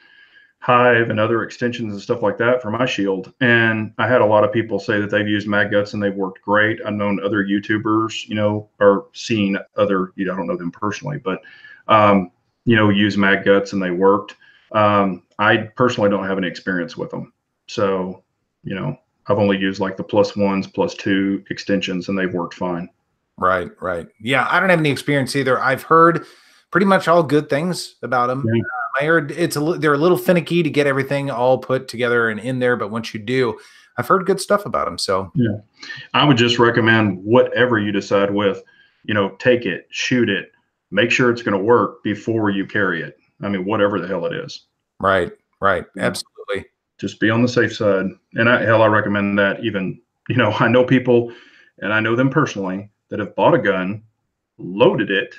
Hive and other extensions and stuff like that for my Shield. And I had a lot of people say that they've used mag guts and they've worked great. I've known other YouTubers, or seen other, I don't know them personally, but, use mag guts and they worked. I personally don't have any experience with them. So, I've only used like the +1s, +2 extensions and they've worked fine. Right. Yeah. I don't have any experience either. I've heard pretty much all good things about them. Yeah. I heard they're a little finicky to get everything all put together and in there. But once you do, I've heard good stuff about them. So yeah, I would just recommend whatever you decide with, take it, shoot it, make sure it's going to work before you carry it. I mean, whatever the hell it is. Right. Absolutely. Just be on the safe side. And I recommend that even, I know people and I know them personally that have bought a gun, loaded it,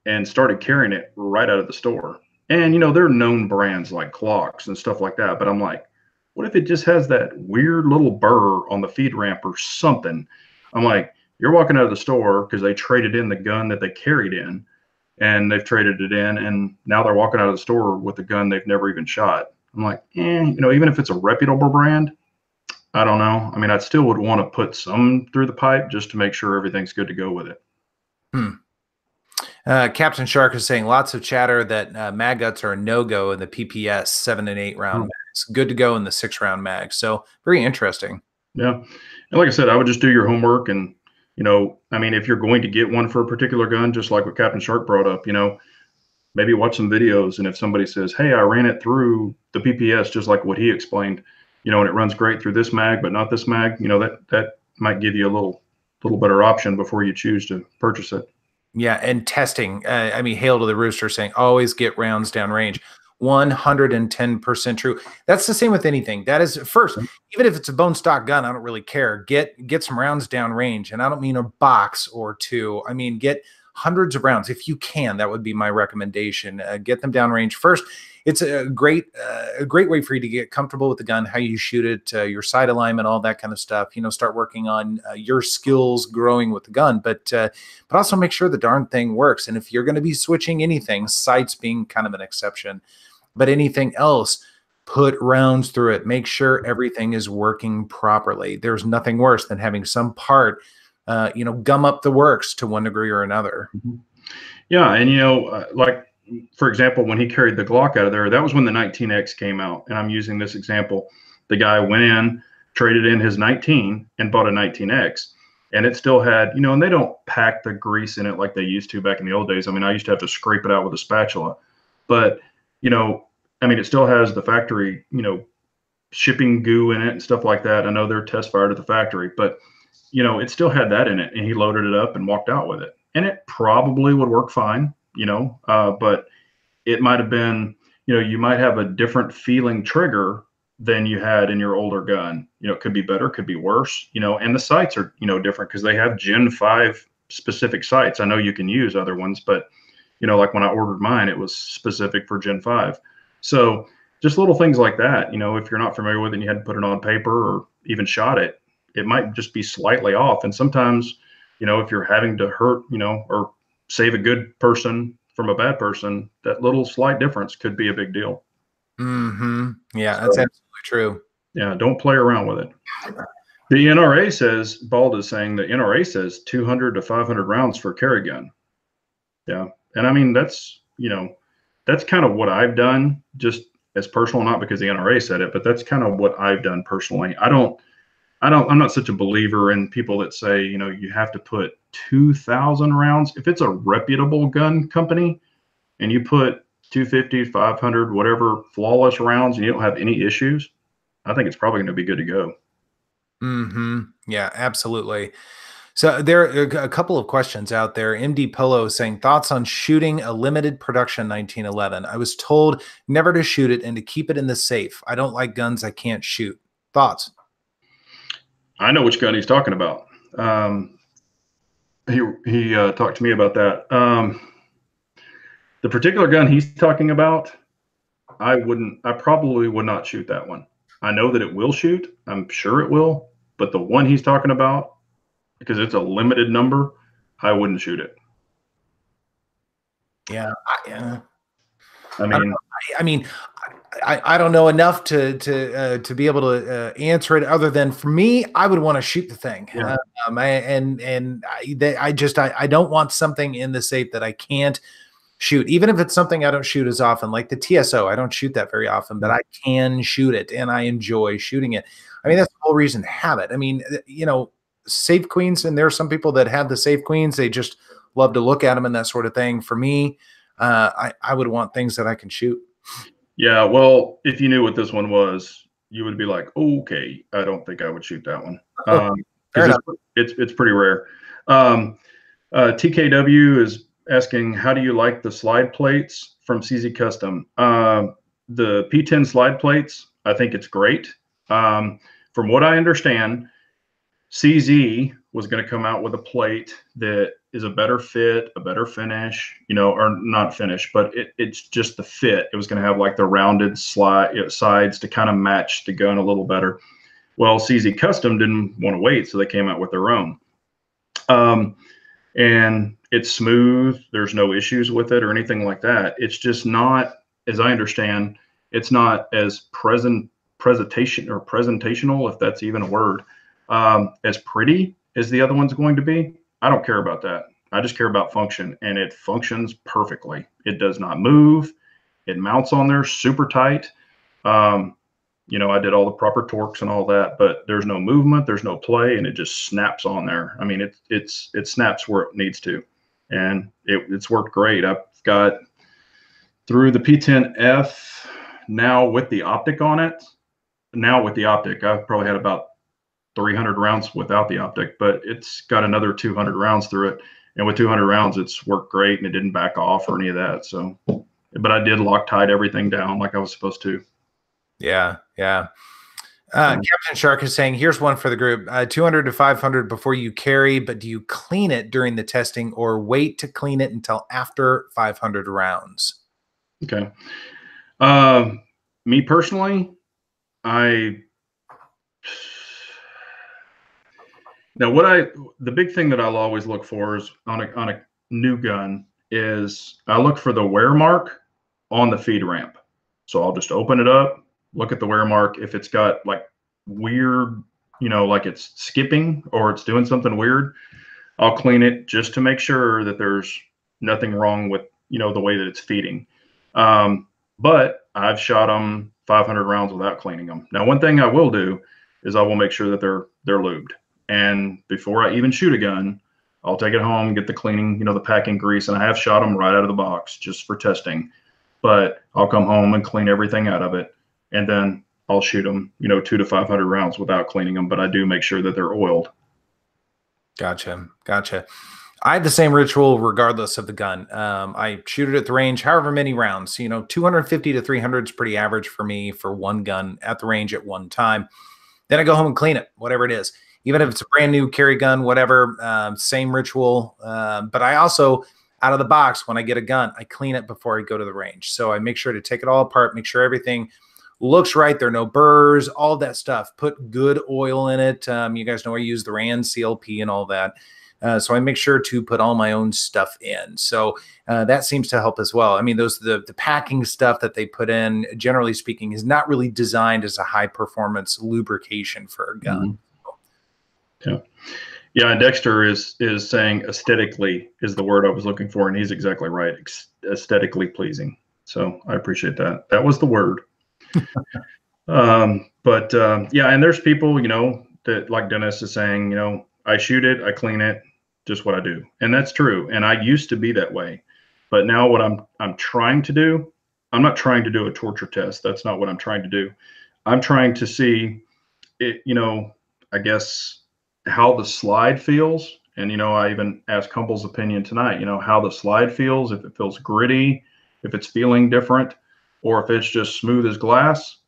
and started carrying it right out of the store. And, they're known brands like Clocks and stuff like that. But I'm like, what if it just has that weird little burr on the feed ramp or something? I'm like, you're walking out of the store because they traded in the gun that they carried in, and they've traded it in, and now they're walking out of the store with a gun they've never even shot. I'm like, even if it's a reputable brand, I don't know. I mean, I still would want to put some through the pipe just to make sure everything's good to go with it. Captain Shark is saying lots of chatter that mag guts are a no-go in the PPS 7 and 8 round mags. Good to go in the 6-round mag. So very interesting. Yeah. And like I said, I would just do your homework and, if you're going to get one for a particular gun, just like what Captain Shark brought up, maybe watch some videos. And if somebody says, hey, I ran it through the PPS, just like what he explained, and it runs great through this mag, but not this mag, that might give you a little better option before you choose to purchase it. Yeah. And testing, Hail to the Rooster saying, always get rounds downrange. 110% true. That's the same with anything. That is first, even if it's a bone stock gun, I don't really care. Get some rounds down range. And I don't mean a box or two. I mean, get hundreds of rounds if you can. That would be my recommendation. Get them down range first. It's a great way for you to get comfortable with the gun, how you shoot it, your sight alignment, all that kind of stuff. Start working on your skills growing with the gun, but also make sure the darn thing works. And if you're going to be switching anything, sights being kind of an exception, but anything else, put rounds through it. Make sure everything is working properly. There's nothing worse than having some part, gum up the works to one degree or another. Yeah, and like, for example, when he carried the Glock out of there, that was when the 19X came out. And I'm using this example. The guy went in, traded in his 19 and bought a 19X. And it still had, and they don't pack the grease in it like they used to back in the old days. I mean, I used to have to scrape it out with a spatula. But, it still has the factory, shipping goo in it and stuff like that. I know they're test fired at the factory, but, it still had that in it. And he loaded it up and walked out with it. And it probably would work fine. But it might have been, you might have a different feeling trigger than you had in your older gun. It could be better, could be worse, and the sights are, different because they have Gen 5 specific sights. I know you can use other ones, but, like when I ordered mine, it was specific for Gen 5. So just little things like that, if you're not familiar with it and you had to put it on paper or even shot it, it might just be slightly off. And sometimes, if you're having to hurt, or save a good person from a bad person, that little slight difference could be a big deal. Yeah, that's absolutely true. Yeah, don't play around with it. The NRA says, Bald is saying the NRA says 200 to 500 rounds for a carry gun. Yeah, and I mean, that's kind of what I've done, just as personal, not because the NRA said it, but that's kind of what I've done personally. I'm not such a believer in people that say, you have to put 2,000 rounds. If it's a reputable gun company and you put 250, 500, whatever flawless rounds and you don't have any issues, I think it's probably going to be good to go. Yeah, absolutely. So there are a couple of questions out there. MD Polo saying, thoughts on shooting a limited production 1911. I was told never to shoot it and to keep it in the safe. I don't like guns I can't shoot. Thoughts? I know which gun he's talking about. He talked to me about that. The particular gun he's talking about, I probably would not shoot that one. I know that it will shoot. I'm sure it will. But the one he's talking about, because it's a limited number, I wouldn't shoot it. Yeah. I don't know enough to be able to answer it. Other than for me, I would want to shoot the thing. Yeah. I don't want something in the safe that I can't shoot, even if it's something I don't shoot as often, like the TSO. I don't shoot that very often, but I can shoot it and I enjoy shooting it. I mean, that's the whole reason to have it. I mean, safe queens, and there are some people that have the safe queens. They just love to look at them and that sort of thing. For me, I would want things that I can shoot. Yeah, well, if you knew what this one was, you would be like, okay, I don't think I would shoot that one. It's pretty rare. TKW is asking, how do you like the slide plates from CZ Custom? The P10 slide plates, I think it's great. From what I understand, CZ was going to come out with a plate that is a better fit, a better finish, or not finish, but it's just the fit. It was going to have like the rounded sides to kind of match the gun a little better. Well, CZ Custom didn't want to wait, so they came out with their own. And it's smooth. There's no issues with it or anything like that. It's just not, as I understand, it's not as presentational, if that's even a word, as pretty as the other one's going to be. I don't care about that. I just care about function, and it functions perfectly. It does not move. It mounts on there super tight. I did all the proper torques and all that, but there's no movement, there's no play, and it just snaps on there. I mean, it snaps where it needs to, and it's worked great. I've got through the P10F now with the optic on it. Now with the optic, I've probably had about 300 rounds without the optic, but it's got another 200 rounds through it. And with 200 rounds, it's worked great, and it didn't back off or any of that. So but I did Loctite everything down like I was supposed to. Yeah, yeah. So, Captain Shark is saying, here's one for the group, 200 to 500 before you carry, but do you clean it during the testing or wait to clean it until after 500 rounds? okay. Me personally, I now the big thing that I'll always look for is on a new gun is I look for the wear mark on the feed ramp. So I'll just open it up, look at the wear mark. If it's got like weird, like it's skipping or it's doing something weird, I'll clean it just to make sure that there's nothing wrong with, the way that it's feeding. But I've shot them 500 rounds without cleaning them. Now, one thing I will do is I will make sure that they're lubed. And before I even shoot a gun, I'll take it home, get the cleaning, the packing grease, and I have shot them right out of the box just for testing. But I'll come home and clean everything out of it, and then I'll shoot them, 200 to 500 rounds without cleaning them. But I do make sure that they're oiled. Gotcha. I have the same ritual regardless of the gun. I shoot it at the range, however many rounds. 250 to 300 is pretty average for me for one gun at the range at one time. Then I go home and clean it, whatever it is. Even if it's a brand new carry gun, whatever, same ritual. But I also, out of the box, when I get a gun, I clean it before I go to the range. So I make sure to take it all apart, make sure everything looks right. There are no burrs, all that stuff. Put good oil in it. You guys know I use the Rand CLP and all that. So I make sure to put all my own stuff in. So that seems to help as well. I mean, the packing stuff that they put in, generally speaking, is not really designed as a high performance lubrication for a gun. Mm-hmm. Yeah. And Dexter is saying aesthetically is the word I was looking for, and he's exactly right. Aesthetically pleasing. So I appreciate that. That was the word. Yeah, and there's people, that like Dennis is saying, I shoot it, I clean it, just what I do. And that's true. And I used to be that way. But now what I'm trying to do, I'm not trying to do a torture test. That's not what I'm trying to do. I'm trying to see it, I guess how the slide feels. And, I even asked Humble's opinion tonight, how the slide feels, if it feels gritty, if it's feeling different, or if it's just smooth as glass,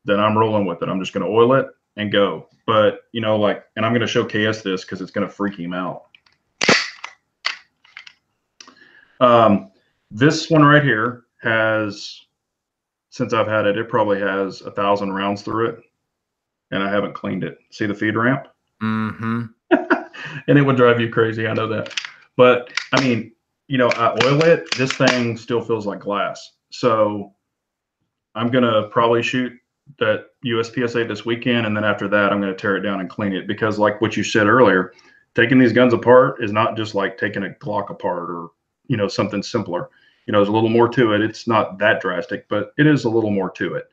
then I'm rolling with it. I'm just going to oil it and go. But, and I'm going to show KS this because it's going to freak him out. This one right here has, since I've had it, it probably has 1,000 rounds through it, and I haven't cleaned it. See the feed ramp? Mm-hmm. And it would drive you crazy. I know that. But I mean, I oil it. This thing still feels like glass. So I'm going to probably shoot that USPSA this weekend. And then after that, I'm going to tear it down and clean it, because like what you said earlier, taking these guns apart is not just like taking a Glock apart or, something simpler. There's a little more to it. It's not that drastic, but it is a little more to it.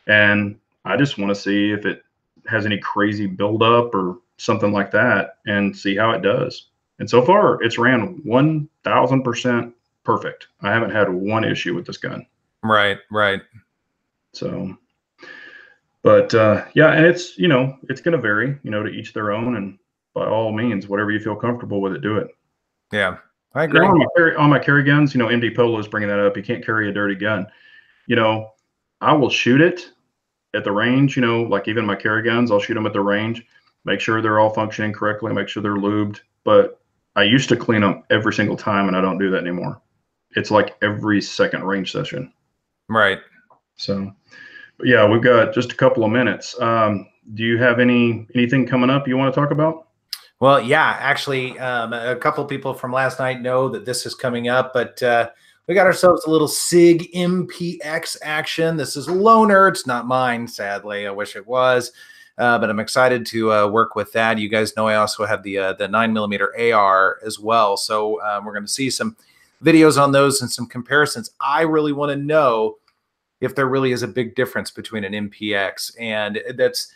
And I just want to see if it has any crazy buildup or something like that and see how it does. And so far it's ran 1,000% perfect. I haven't had one issue with this gun. Right. So, but yeah, and it's, it's going to vary, to each their own. And by all means, whatever you feel comfortable with it, do it. Yeah, I agree. On my carry guns, MD Polo is bringing that up. You can't carry a dirty gun. I will shoot it at the range, like even my carry guns, I'll shoot them at the range, make sure they're all functioning correctly, make sure they're lubed. But I used to clean them every single time, and I don't do that anymore. It's like every second range session. Right. So, but yeah, we've got just a couple of minutes. Do you have anything coming up you want to talk about? Well, yeah, actually, a couple of people from last night know that this is coming up, but we got ourselves a little SIG MPX action. This is loaner. It's not mine, sadly. I wish it was, but I'm excited to work with that. You guys know I also have the 9mm AR as well, so we're going to see some videos on those and some comparisons. I really want to know if there really is a big difference between an MPX, and that's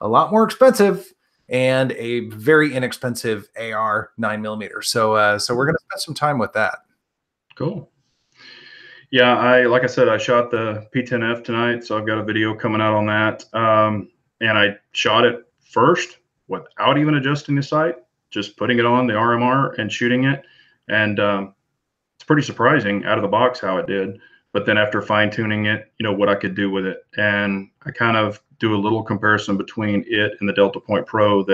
a lot more expensive and a very inexpensive AR 9mm. So we're going to spend some time with that. Cool. Yeah, like I said, I shot the P10F tonight, so I've got a video coming out on that. And I shot it first without even adjusting the sight, just putting it on the RMR and shooting it. And it's pretty surprising out of the box how it did. but then after fine tuning it, what I could do with it. And I kind of do a little comparison between it and the Delta Point Pro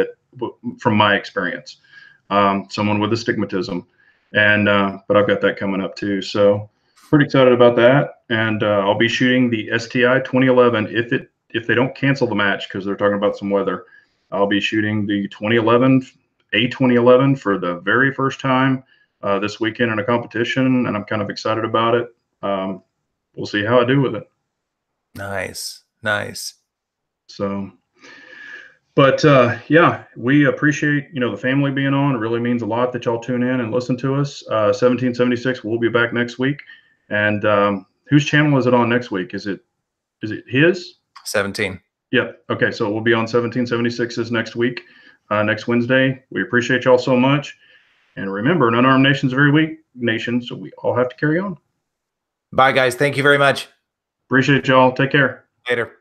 from my experience, someone with astigmatism. And, but I've got that coming up too. So pretty excited about that. And I'll be shooting the STI 2011 if they don't cancel the match, because they're talking about some weather. I'll be shooting the 2011 for the very first time this weekend in a competition, and I'm kind of excited about it. We'll see how I do with it. Nice, nice. So, but yeah, we appreciate the family being on. It really means a lot that y'all tune in and listen to us. 1776, we'll be back next week. And whose channel is it on next week? Is it his? 17. Yep. Okay, so we'll be on 1776's next week, next Wednesday. We appreciate y'all so much. And remember, an unarmed nation's a very weak nation, so we all have to carry on. Bye, guys. Thank you very much. Appreciate y'all. Take care. Later.